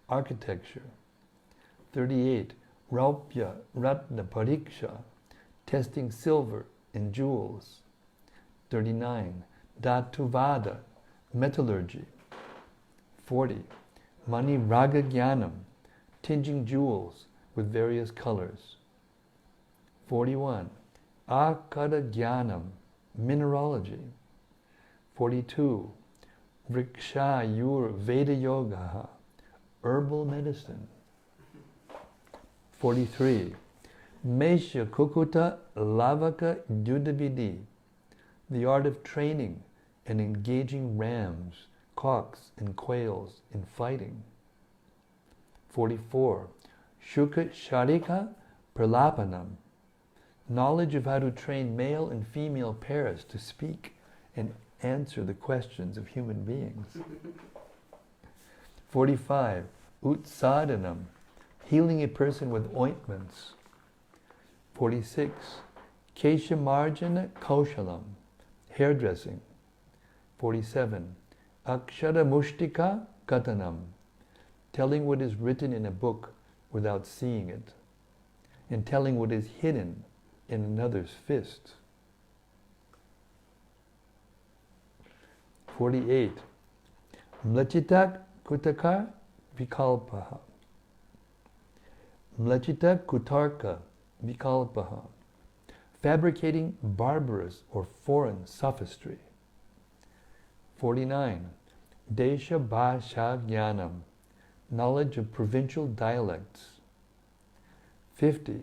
architecture. 38. Raupya Ratna Pariksha, testing silver and jewels. 39. Dhatuvada, metallurgy. 40. Mani Raga Jnanam, tinging jewels with various colors. 41. Akada Jnanam, mineralogy. 42. Vrikshayur Veda Yoga, herbal medicine. 43. Mesha Kukuta Lavaka Yudhavidi, the art of training and engaging rams, cocks, and quails in fighting. 44. Shuka Sharika Pralapanam, knowledge of how to train male and female pairs to speak and answer the questions of human beings. 45. Utsadanam, healing a person with ointments. 46. Keshamarjana Kaushalam, hairdressing. 47. Akshara Mushtika Katanam, telling what is written in a book without seeing it, and telling what is hidden in another's fist. 48. Mlachitak Kutaka Vikalpaha, Mlachita Kutarka Vikalpaha, fabricating barbarous or foreign sophistry. 49. Desha Bhasha Jnanam, knowledge of provincial dialects. 50.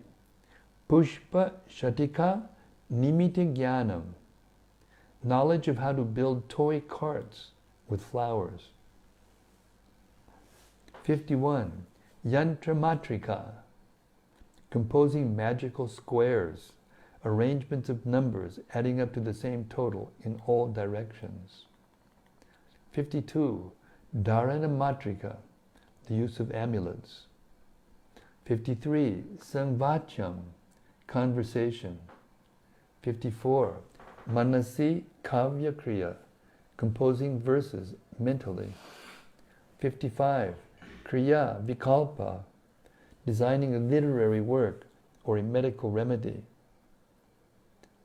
Pushpa Shatika Nimita Jnanam, knowledge of how to build toy carts with flowers. 51. Yantra Matrika, composing magical squares, arrangements of numbers adding up to the same total in all directions. 52. Dharana Matrika, the use of amulets. 53. Samvachyam, conversation. 54. Manasi Kavya Kriya, composing verses mentally. 55. Kriya Vikalpa, designing a literary work or a medical remedy.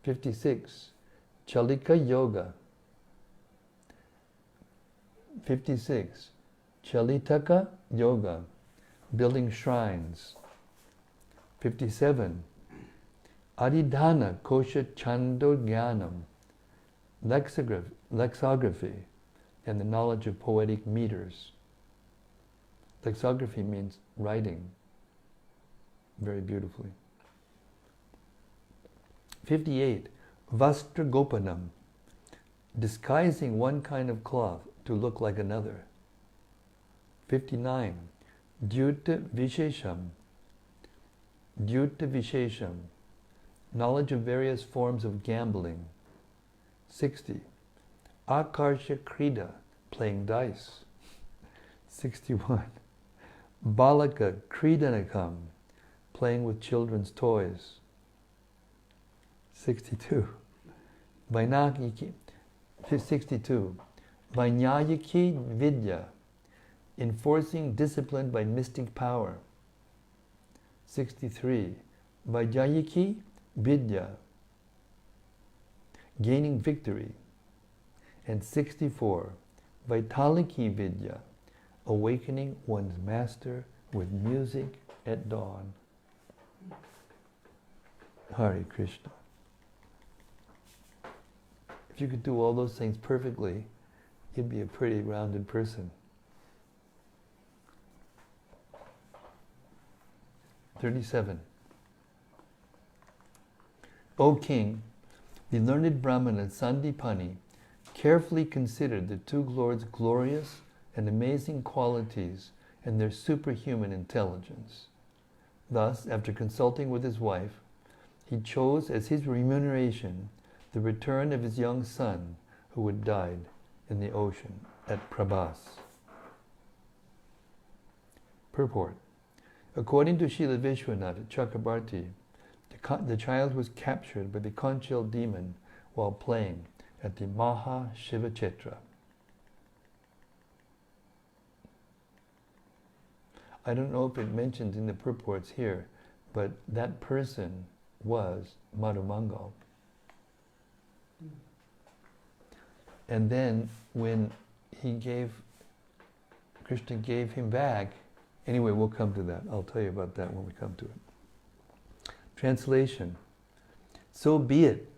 56. Chalika Yoga. 56. Chalitaka Yoga, building shrines. 57. Adidhana Kosha Chando Jnanam, lexicography and the knowledge of poetic meters. Lexicography means writing very beautifully. 58. Vastra Gopanam, disguising one kind of cloth to look like another. 59. Dyuta Vishesham, knowledge of various forms of gambling. 60. Akarsha Krida, playing dice. 61. Balaka Kridanakam, playing with children's toys. 62. Vainayaki, 62. Vainayaki Vidya, enforcing discipline by mystic power. 63. Vajayaki Vidya, gaining victory. And 64. Vaitaliki Vidya, awakening one's master with music at dawn. Hare Krishna. If you could do all those things perfectly, you'd be a pretty rounded person. 37. O King, the learned Brahmana Sandipani carefully considered the two Lords' glorious and amazing qualities and their superhuman intelligence. Thus, after consulting with his wife, he chose as his remuneration the return of his young son who had died in the ocean at Prabhas. Purport. According to Srila Vishwanath Chakrabarti, the child was captured by the conch shell demon while playing at the Maha Shiva Chetra. I don't know if it mentions in the purports here, but that person was Madhumangal. And then when Krishna gave him back, anyway, we'll come to that. I'll tell you about that when we come to it. Translation. So be it,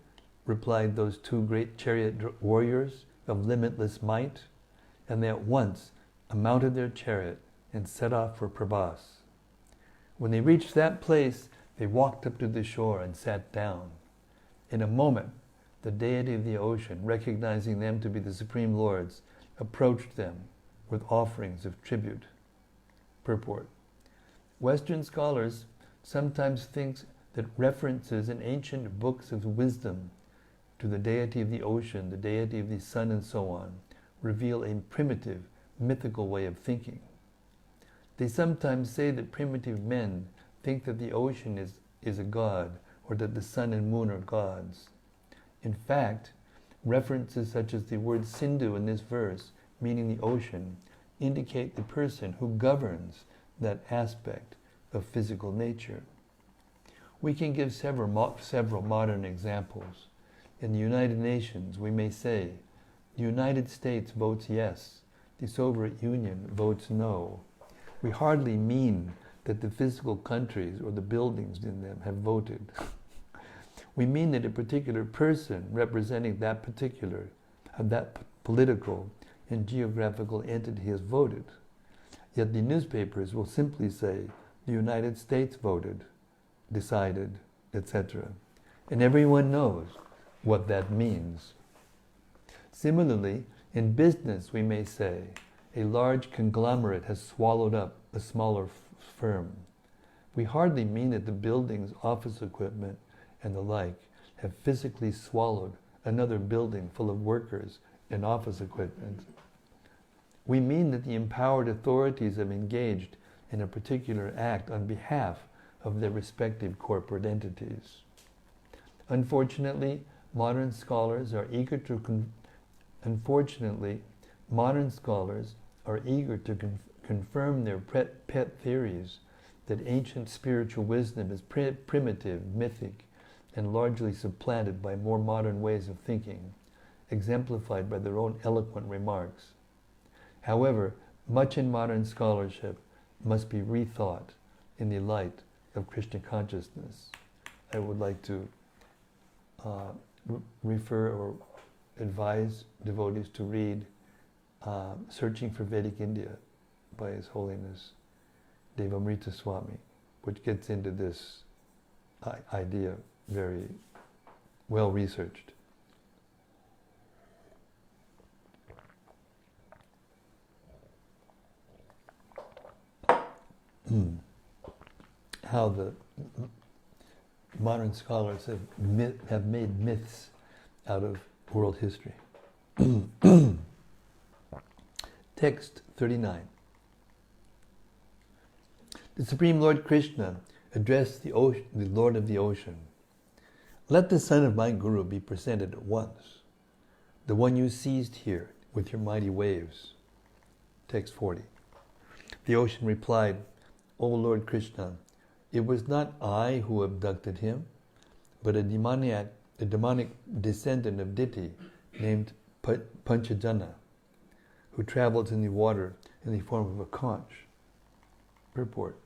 replied those two great chariot warriors of limitless might, and they at once mounted their chariot and set off for Prabhas. When they reached that place, they walked up to the shore and sat down. In a moment, the deity of the ocean, recognizing them to be the Supreme Lords, approached them with offerings of tribute. Purport. Western scholars sometimes think that references in ancient books of wisdom to the deity of the ocean, the deity of the sun, and so on, reveal a primitive, mythical way of thinking. They sometimes say that primitive men think that the ocean is a god, or that the sun and moon are gods. In fact, references such as the word Sindhu in this verse, meaning the ocean, indicate the person who governs that aspect of physical nature. We can give several modern examples. In the United Nations, we may say, the United States votes yes, the Soviet Union votes no. We hardly mean that the physical countries or the buildings in them have voted. We mean that a particular person representing that political and geographical entity has voted. Yet the newspapers will simply say, the United States voted, decided, etc. And everyone knows what that means. Similarly, in business we may say, a large conglomerate has swallowed up a smaller firm. We hardly mean that the buildings, office equipment, and the like have physically swallowed another building full of workers and office equipment. We mean that the empowered authorities have engaged in a particular act on behalf of their respective corporate entities. Unfortunately, modern scholars are eager to confirm their pet theories that ancient spiritual wisdom is primitive, mythic, and largely supplanted by more modern ways of thinking, exemplified by their own eloquent remarks. However, much in modern scholarship must be rethought in the light of Krishna consciousness. I would like to refer or advise devotees to read Searching for Vedic India by His Holiness Devamrita Swami, which gets into this idea very well researched. How the modern scholars have made myths out of world history. Text 39. The Supreme Lord Krishna addressed the Lord of the ocean. Let the son of my Guru be presented at once, the one you seized here with your mighty waves. Text 40. The ocean replied, O Lord Krishna, it was not I who abducted him, but a demonic descendant of Diti named Panchajana, who travels in the water in the form of a conch. Purport.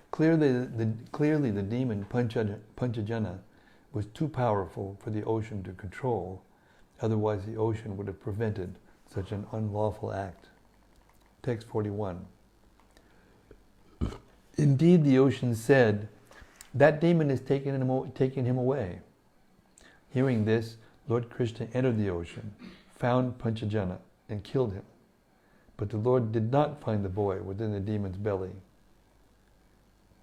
Clearly the demon Panchajana was too powerful for the ocean to control, otherwise the ocean would have prevented such an unlawful act. Text 41. Indeed, the ocean said, that demon has taken him away. Hearing this, Lord Krishna entered the ocean, found Panchajana, and killed him. But the Lord did not find the boy within the demon's belly.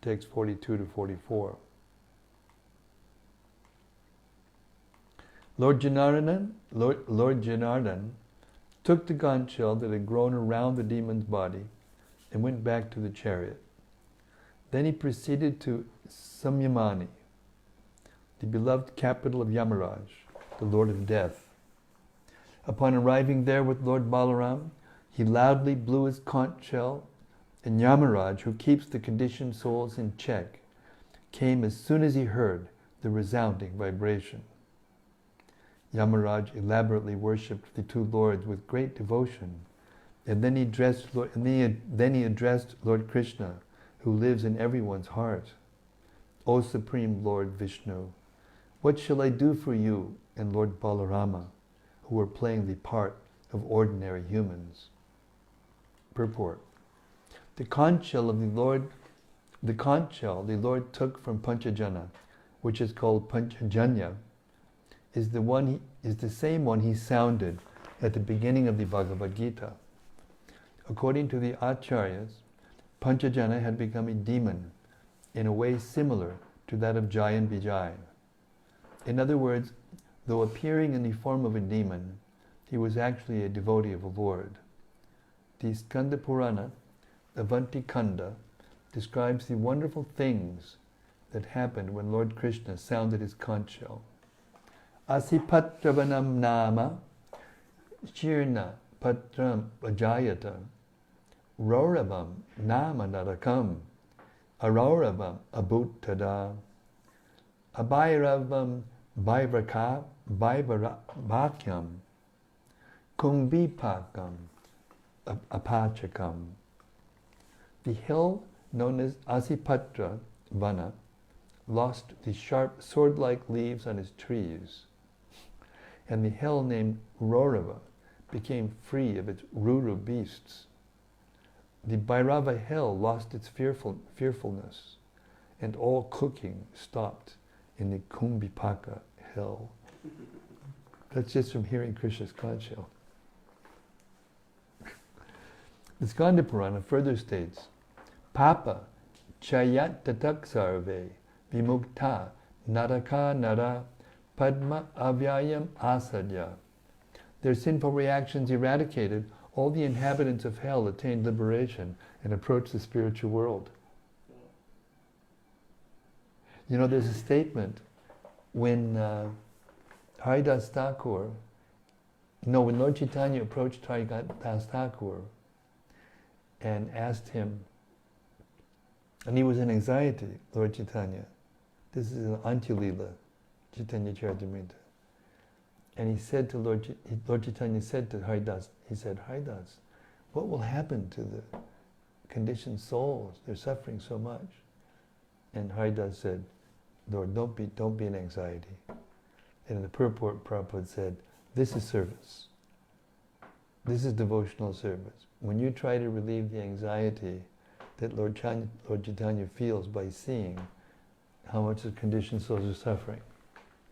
Text 42 to 44. Lord Janardhan took the conch shell that had grown around the demon's body and went back to the chariot. Then he proceeded to Samyamani, the beloved capital of Yamaraj, the Lord of Death. Upon arriving there with Lord Balaram, he loudly blew his conch shell, and Yamaraj, who keeps the conditioned souls in check, came as soon as he heard the resounding vibration. Yamaraj elaborately worshipped the two lords with great devotion, and then he addressed Lord Krishna, who lives in everyone's heart. O Supreme Lord Vishnu, what shall I do for you and Lord Balarama, who are playing the part of ordinary humans? Purport. The conch shell the Lord took from Panchajana, which is called Panchajanya, is the same one he sounded at the beginning of the Bhagavad Gita. According to the Acharyas, Panchajana had become a demon in a way similar to that of Jai and Vijay. In other words, though appearing in the form of a demon, he was actually a devotee of the Lord. The Skanda Purana, Avanti Kanda, describes the wonderful things that happened when Lord Krishna sounded his conch shell. Asipatravanam nama shirna patram ajayata rauravam nama narakam arauravam abhuttada abhairavam bhaivarakyam kumbhipakam apachakam. The hill known as Asipatra Vana lost the sharp sword-like leaves on its trees, and the hill named Raurava became free of its Ruru beasts. The Bhairava hill lost its fearfulness, and all cooking stopped in the Kumbhipaka hill. That's just from hearing Krishna's conch shell. The Skanda Purana further states, Papa chayat tatak sarve vimukta naraka nara padma avyayam asadya. Their sinful reactions eradicated, all the inhabitants of hell attained liberation and approached the spiritual world. You know, there's a statement when Haridas Thakur, when Lord Chaitanya approached Haridas Thakur and asked him, and he was in anxiety, Lord Chaitanya. This is an Antya-lila, Chaitanya Charitamrita. And he said to Lord Chaitanya said to Haridas, he said, Haridas, what will happen to the conditioned souls? They're suffering so much. And Haridas said, Lord, don't be in anxiety. And in the purport, Prabhupada said, this is service. This is devotional service. When you try to relieve the anxiety that Lord Chaitanya feels by seeing how much the conditioned souls are suffering,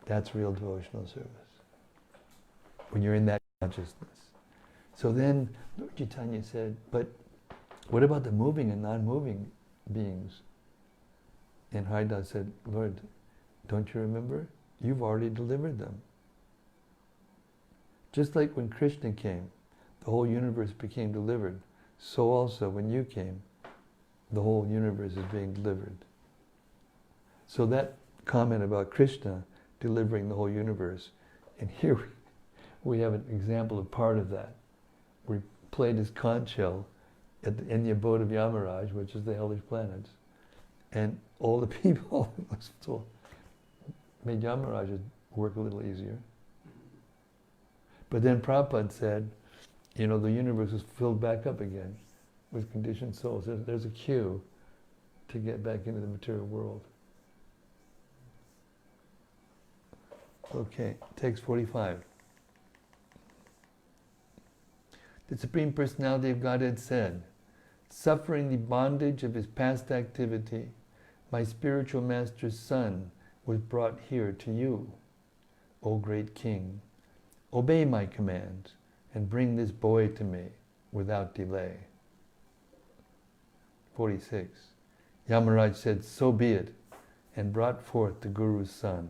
that's real devotional service. When you're in that consciousness. So then Lord Chaitanya said, but what about the moving and non-moving beings? And Haridas said, Lord, don't you remember? You've already delivered them. Just like when Krishna came, the whole universe became delivered. So also when you came, the whole universe is being delivered. So that comment about Krishna delivering the whole universe, and here we have an example of part of that. We played his conch shell in the abode of Yamaraj, which is the hellish planets, and all the people made Yamaraj work a little easier. But then Prabhupada said, the universe is filled back up again with conditioned souls. There's a queue to get back into the material world. Okay, text 45. The Supreme Personality of Godhead said, suffering the bondage of his past activity, my spiritual master's son was brought here to you, O great king. Obey my command and bring this boy to me without delay. 46. Yamaraj said, so be it, and brought forth the Guru's son.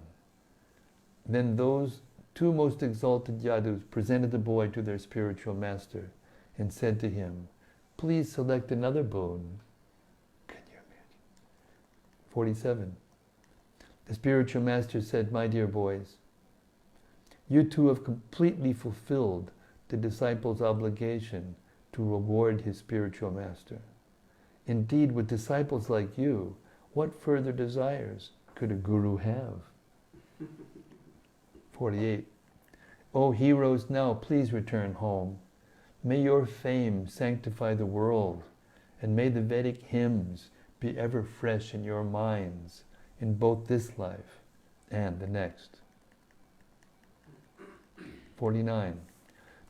Then those two most exalted yadus presented the boy to their spiritual master and said to him, "Please select another boon." Can you imagine? 47. The spiritual master said, "My dear boys, you two have completely fulfilled the disciple's obligation to reward his spiritual master. Indeed, with disciples like you, what further desires could a guru have?" 48. "O heroes, now please return home. May your fame sanctify the world, and may the Vedic hymns be ever fresh in your minds in both this life and the next." 49.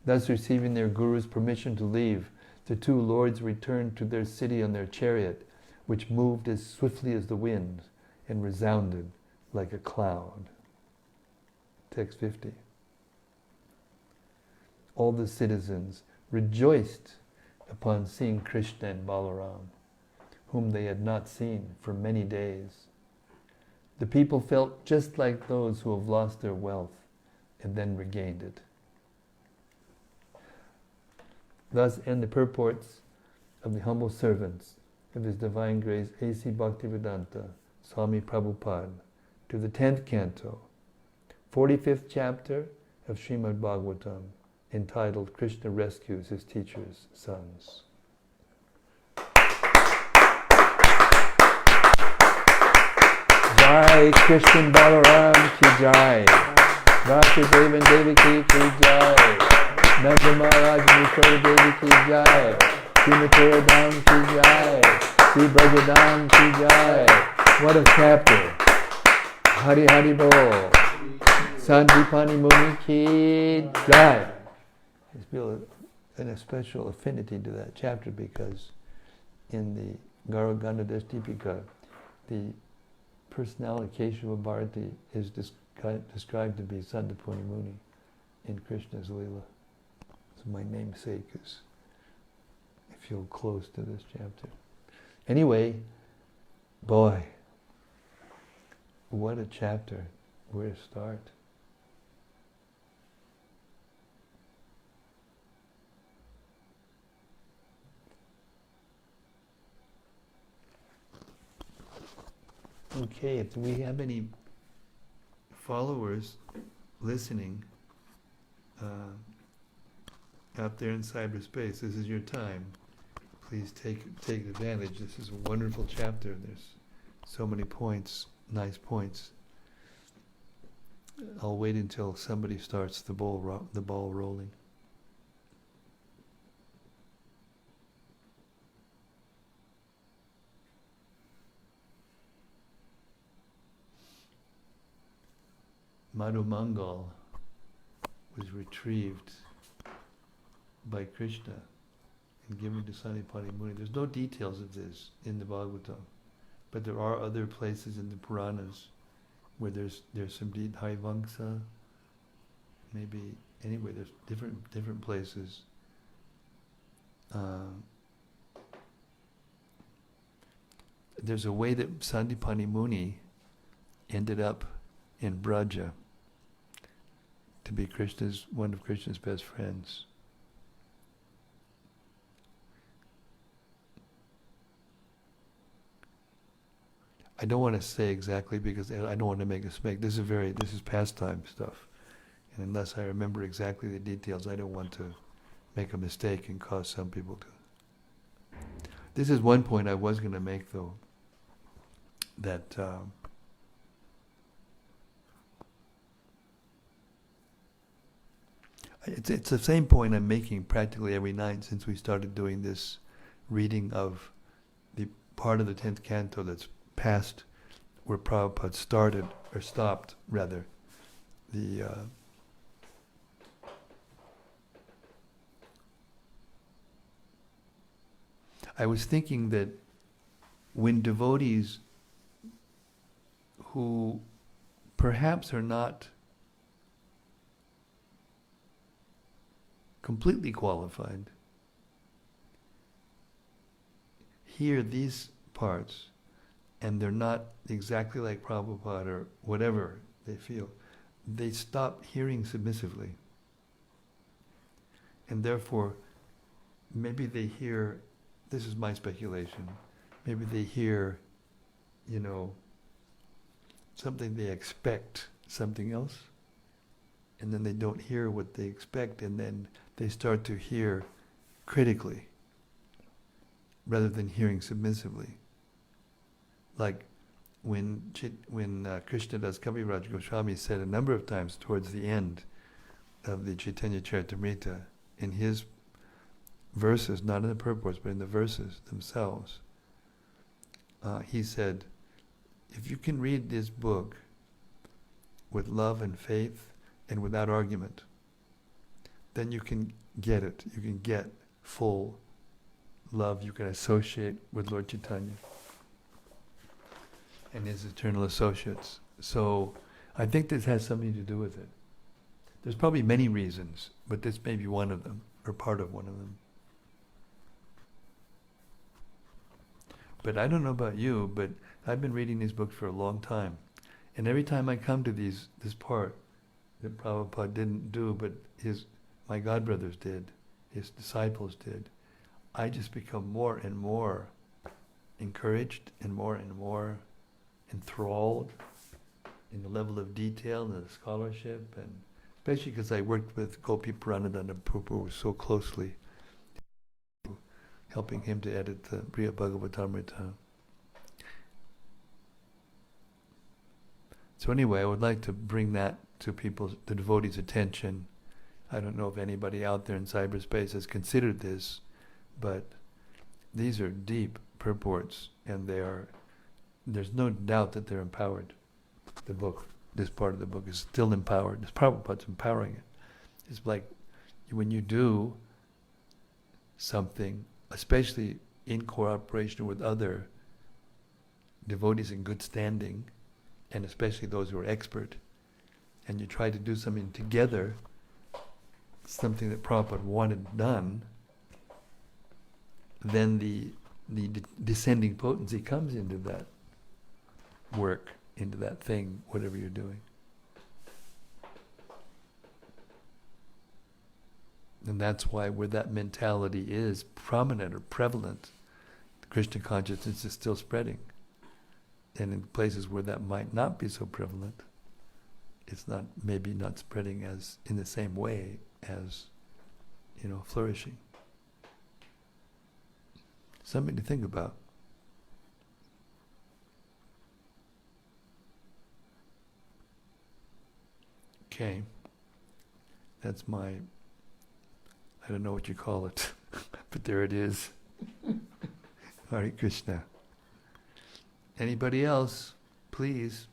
Thus receiving their guru's permission to leave, the two lords returned to their city on their chariot, which moved as swiftly as the wind and resounded like a cloud. Text 50. All the citizens rejoiced upon seeing Krishna and Balaram, whom they had not seen for many days. The people felt just like those who have lost their wealth and then regained it. Thus end the purports of the humble servants of His Divine Grace A.C. Bhaktivedanta Swami Prabhupada to the 10th canto, 45th chapter of Srimad-Bhagavatam, entitled Krishna Rescues His Teacher's Sons. Jai Krishna Balaram ki Jai, Vasudeva and Devaki ki Jai, Nanda Maharaj Yashoda Devi ki Jai, Sri Mathura Dham ki Jai, Sri Brajadam ki Jai. What a chapter! Hari Hari Bol. Sandipani Muni ki Jai. I feel a special affinity to that chapter because in the Gauraganda Dipika, the personality Keshava Bharati is described to be Sandipani Muni in Krishna's Leela. So my namesake is, I feel close to this chapter. Anyway, boy, what a chapter. Where to start? Okay, if we have any followers listening out there in cyberspace, this is your time. Please take advantage. This is a wonderful chapter. There's so many points, nice points. I'll wait until somebody starts the ball rolling. Madhu Mangal was retrieved by Krishna and given to Sandipani Muni. There's no details of this in the Bhagavatam, but there are other places in the Puranas where there's some Haivamsa, maybe anyway. There's different places. There's a way that Sandipani Muni ended up in Braja to be one of Krishna's best friends. I don't want to say exactly because I don't want to make a mistake. This is pastime stuff. And unless I remember exactly the details, I don't want to make a mistake and cause some people to. This is one point I was going to make though, that it's the same point I'm making practically every night since we started doing this reading of the part of the 10th canto that's past where Prabhupada started, or stopped rather, I was thinking that when devotees who perhaps are not completely qualified hear these parts, and they're not exactly like Prabhupada or whatever they feel, they stop hearing submissively. And therefore, maybe they hear, this is my speculation, maybe they hear, something they expect, something else, and then they don't hear what they expect, and then they start to hear critically, rather than hearing submissively. Like when Krishnadas Kaviraj Goswami said a number of times towards the end of the Chaitanya Charitamrita, in his verses, not in the purports, but in the verses themselves, he said, if you can read this book with love and faith and without argument, then you can get it. You can get full love. You can associate with Lord Chaitanya and his eternal associates. So I think this has something to do with it. There's probably many reasons, but this may be one of them, or part of one of them. But I don't know about you, but I've been reading these books for a long time. And every time I come to this part that Prabhupada didn't do, but my godbrothers did, his disciples did, I just become more and more encouraged and more enthralled in the level of detail and the scholarship, and especially because I worked with Gopi Puranadana Prabhu so closely, helping him to edit the Priya Bhagavatamrita. So anyway, I would like to bring that to the devotees' attention. I don't know if anybody out there in cyberspace has considered this, but these are deep purports, and there's no doubt that they're empowered. This part of the book is still empowered. Prabhupada's empowering it. It's like when you do something, especially in cooperation with other devotees in good standing, and especially those who are expert, and you try to do something together, something that Prabhupada wanted done, then the descending potency comes into that work, into that thing, whatever you're doing. And that's why where that mentality is prominent or prevalent, Krishna consciousness is still spreading. And in places where that might not be so prevalent, it's maybe not spreading as in the same way as, flourishing. Something to think about. Okay. That's my, I don't know what you call it, but there it is. Hare Krishna. Anybody else, please?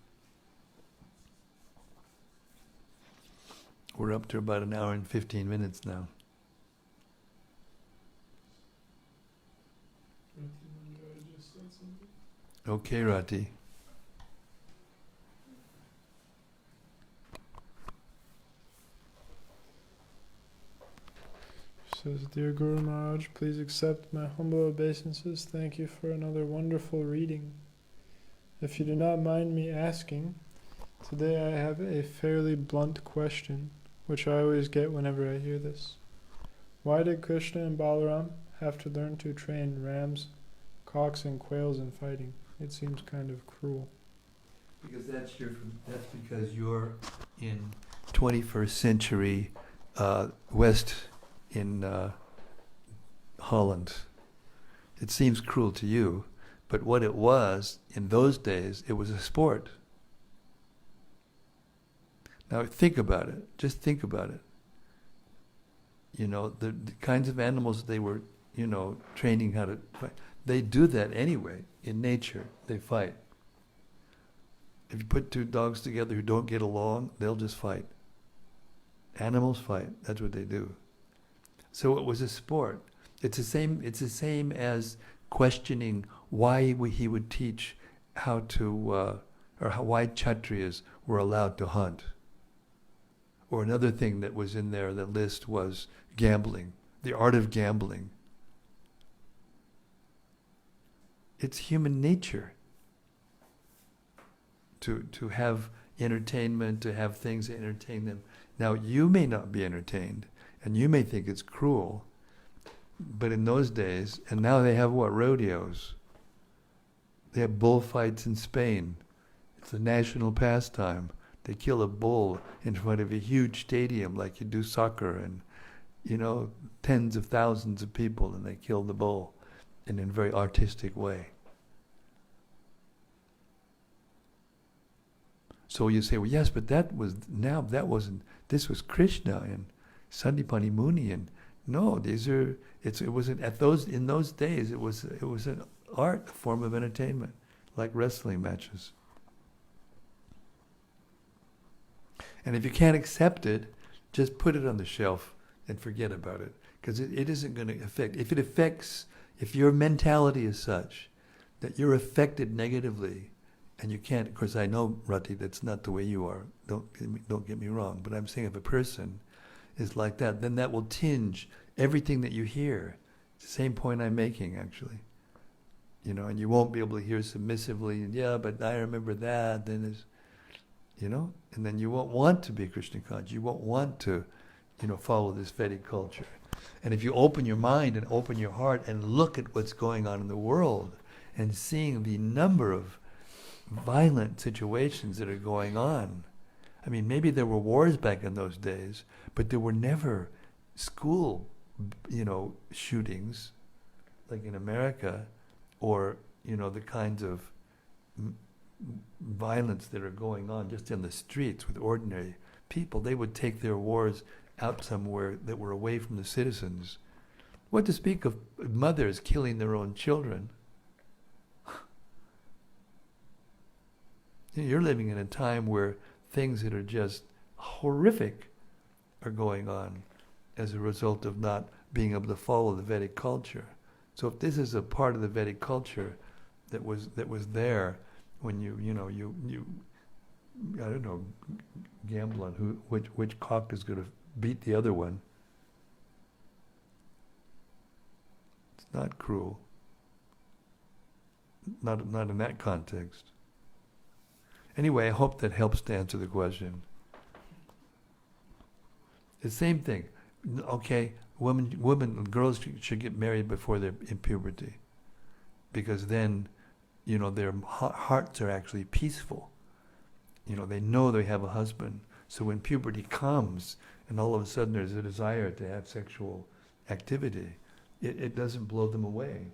We're up to about an hour and 15 minutes now. Okay, Rati. Says, Dear Guru Maharaj, please accept my humble obeisances. Thank you for another wonderful reading. If you do not mind me asking, today I have a fairly blunt question, which I always get whenever I hear this. Why did Krishna and Balaram have to learn to train rams, cocks, and quails in fighting? It seems kind of cruel. Because that's because you're in 21st century West in Holland. It seems cruel to you, but what it was in those days, it was a sport. Now think about it. Just think about it. The kinds of animals they were, training how to fight. They do that anyway in nature. They fight. If you put two dogs together who don't get along, they'll just fight. Animals fight. That's what they do. So it was a sport. It's the same as questioning why he would teach how to, why Kshatriyas were allowed to hunt. Or another thing that was in there, that list was gambling, the art of gambling. It's human nature to have entertainment, to have things that entertain them. Now, you may not be entertained, and you may think it's cruel, but in those days, and now they have what? Rodeos. They have bullfights in Spain. It's a national pastime. They kill a bull in front of a huge stadium like you do soccer, and, tens of thousands of people, and they kill the bull in a very artistic way. So you say, well, yes, but that wasn't, this was Krishna and Sandipani Muni, and no, in those days, it was an art, a form of entertainment, like wrestling matches. And if you can't accept it, just put it on the shelf and forget about it, because it isn't going to affect. If your mentality is such that you're affected negatively, and you can't, of course I know, Rati, that's not the way you are, don't get me wrong, but I'm saying if a person is like that, then that will tinge everything that you hear. It's the same point I'm making, actually. And you won't be able to hear submissively, and yeah, but I remember that, then there's, and then you won't want to be Krishna conscious. You won't want to, follow this Vedic culture. And if you open your mind and open your heart and look at what's going on in the world and seeing the number of violent situations that are going on. I mean, maybe there were wars back in those days, but there were never school, shootings like in America, or, the kinds of violence that are going on just in the streets with ordinary people. They would take their wars out somewhere that were away from the citizens. What to speak of mothers killing their own children? You're living in a time where things that are just horrific are going on as a result of not being able to follow the Vedic culture. So if this is a part of the Vedic culture that was there when you I don't know, gamble on which cock is going to beat the other one, it's not cruel. Not in that context. Anyway, I hope that helps to answer the question. The same thing. Okay, girls should get married before they're in puberty, because then, their hearts are actually peaceful. They know they have a husband. So when puberty comes, and all of a sudden there's a desire to have sexual activity, it doesn't blow them away.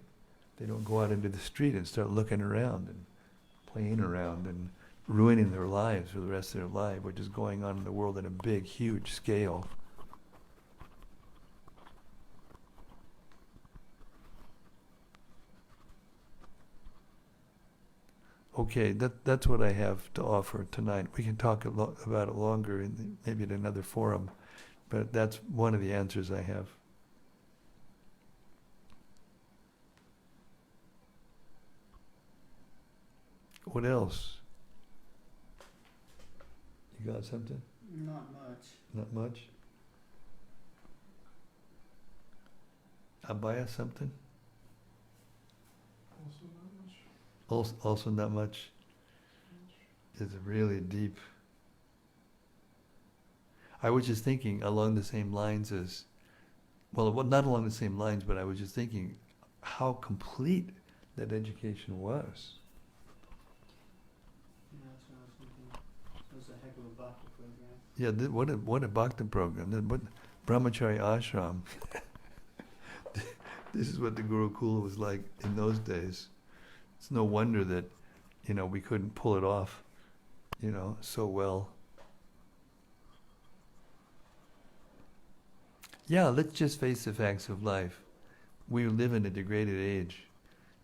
They don't go out into the street and start looking around and playing around and ruining their lives for the rest of their life, which is going on in the world on a big, huge scale. Okay, that's what I have to offer tonight. We can talk about it longer, maybe in another forum, but that's one of the answers I have. What else? You got something? Not much. Not much? Abaya, something? Also not much. It's really deep. I was just thinking along the same lines as, well, not along the same lines, but I was just thinking how complete that education was. Yeah, that's what I was thinking. It was a heck of a bhakti program. Yeah, what a bhakti program. What brahmachari ashram. This is what the Gurukula was like in those days. It's no wonder that, we couldn't pull it off, so well. Yeah, let's just face the facts of life. We live in a degraded age,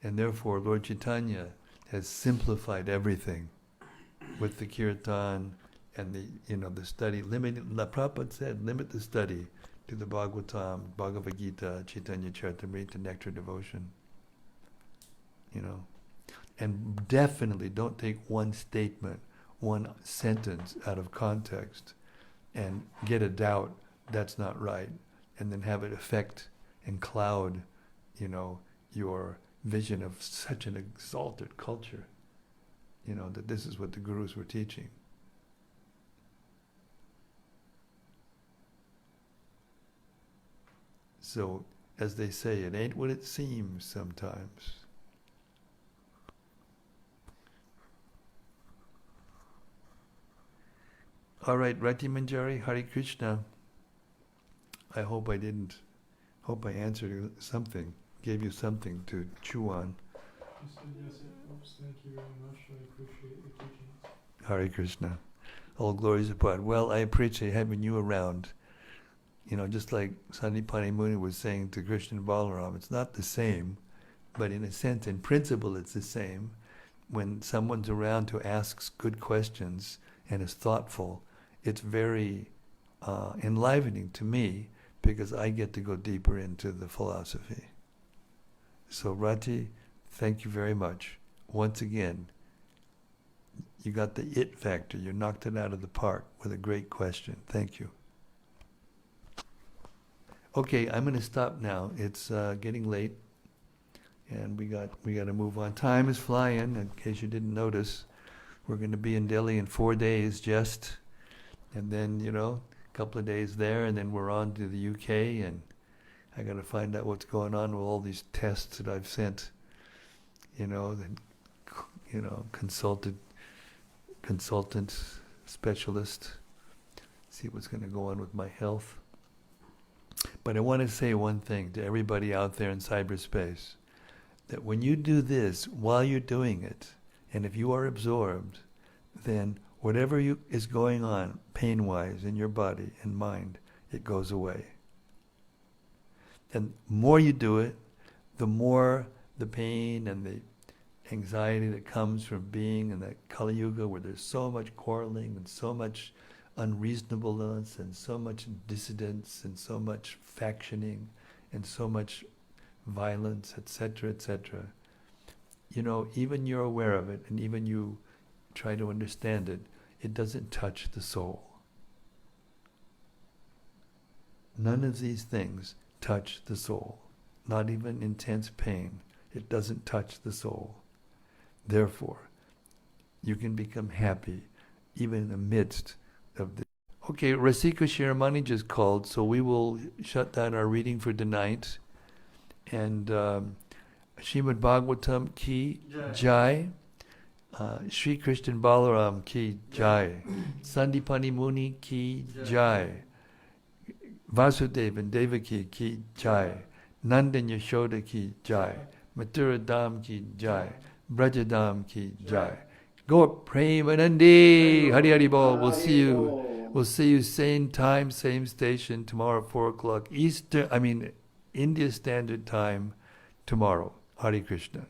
and therefore Lord Chaitanya has simplified everything with the kirtan and the study. Prabhupada said, limit the study to the Bhagavatam, Bhagavad Gita, Chaitanya Charitamrita, Nectar Devotion. And definitely don't take one statement, one sentence out of context and get a doubt that's not right, and then have it affect and cloud, your vision of such an exalted culture, that this is what the gurus were teaching. So, as they say, it ain't what it seems sometimes. All right, Rati Manjari, Hare Krishna. I hope I answered something, gave you something to chew on. You said yes, it helps. Thank you very much. I appreciate your teachings. Hare Krishna. All glories to Prabhupada. Well, I appreciate having you around. You know, just like Sandipani Muni was saying to Krishna and Balaram, it's not the same, but in a sense, in principle, it's the same. When someone's around who asks good questions and is thoughtful, it's very enlivening to me because I get to go deeper into the philosophy. So Rati, thank you very much. Once again, you got the it factor. You knocked it out of the park with a great question. Thank you. Okay, I'm going to stop now. It's getting late, and we got to move on. Time is flying. In case you didn't notice, we're going to be in Delhi in 4 days, just, and then a couple of days there, and then we're on to the UK, and I got to find out what's going on with all these tests that I've sent. Consultant, specialist. See what's going to go on with my health. But I want to say one thing to everybody out there in cyberspace, that when you do this, while you're doing it, and if you are absorbed, then whatever is going on pain-wise in your body and mind, it goes away. And the more you do it, the more the pain and the anxiety that comes from being in that Kali Yuga where there's so much quarreling and so much unreasonableness and so much dissidence and so much factioning and so much violence, etc., etc. Even you're aware of it and even you try to understand it, it doesn't touch the soul. None of these things touch the soul. Not even intense pain. It doesn't touch the soul. Therefore, you can become happy even in the midst of the... Okay, Rasika Shiramani just called, so we will shut down our reading for tonight. And Srimad-Bhagavatam ki jai. Sri Krishna Balaram ki jai. Sandipani Muni ki jai. Vasudeva and Devaki ki jai. Nandan Yashoda ki jai. Mathura Dham ki jai. Brajadam ki jai. Go Premanandi. Hari Hari Bol. We'll see you. We'll see you same time, same station tomorrow, 4 o'clock India Standard Time tomorrow. Hari Krishna.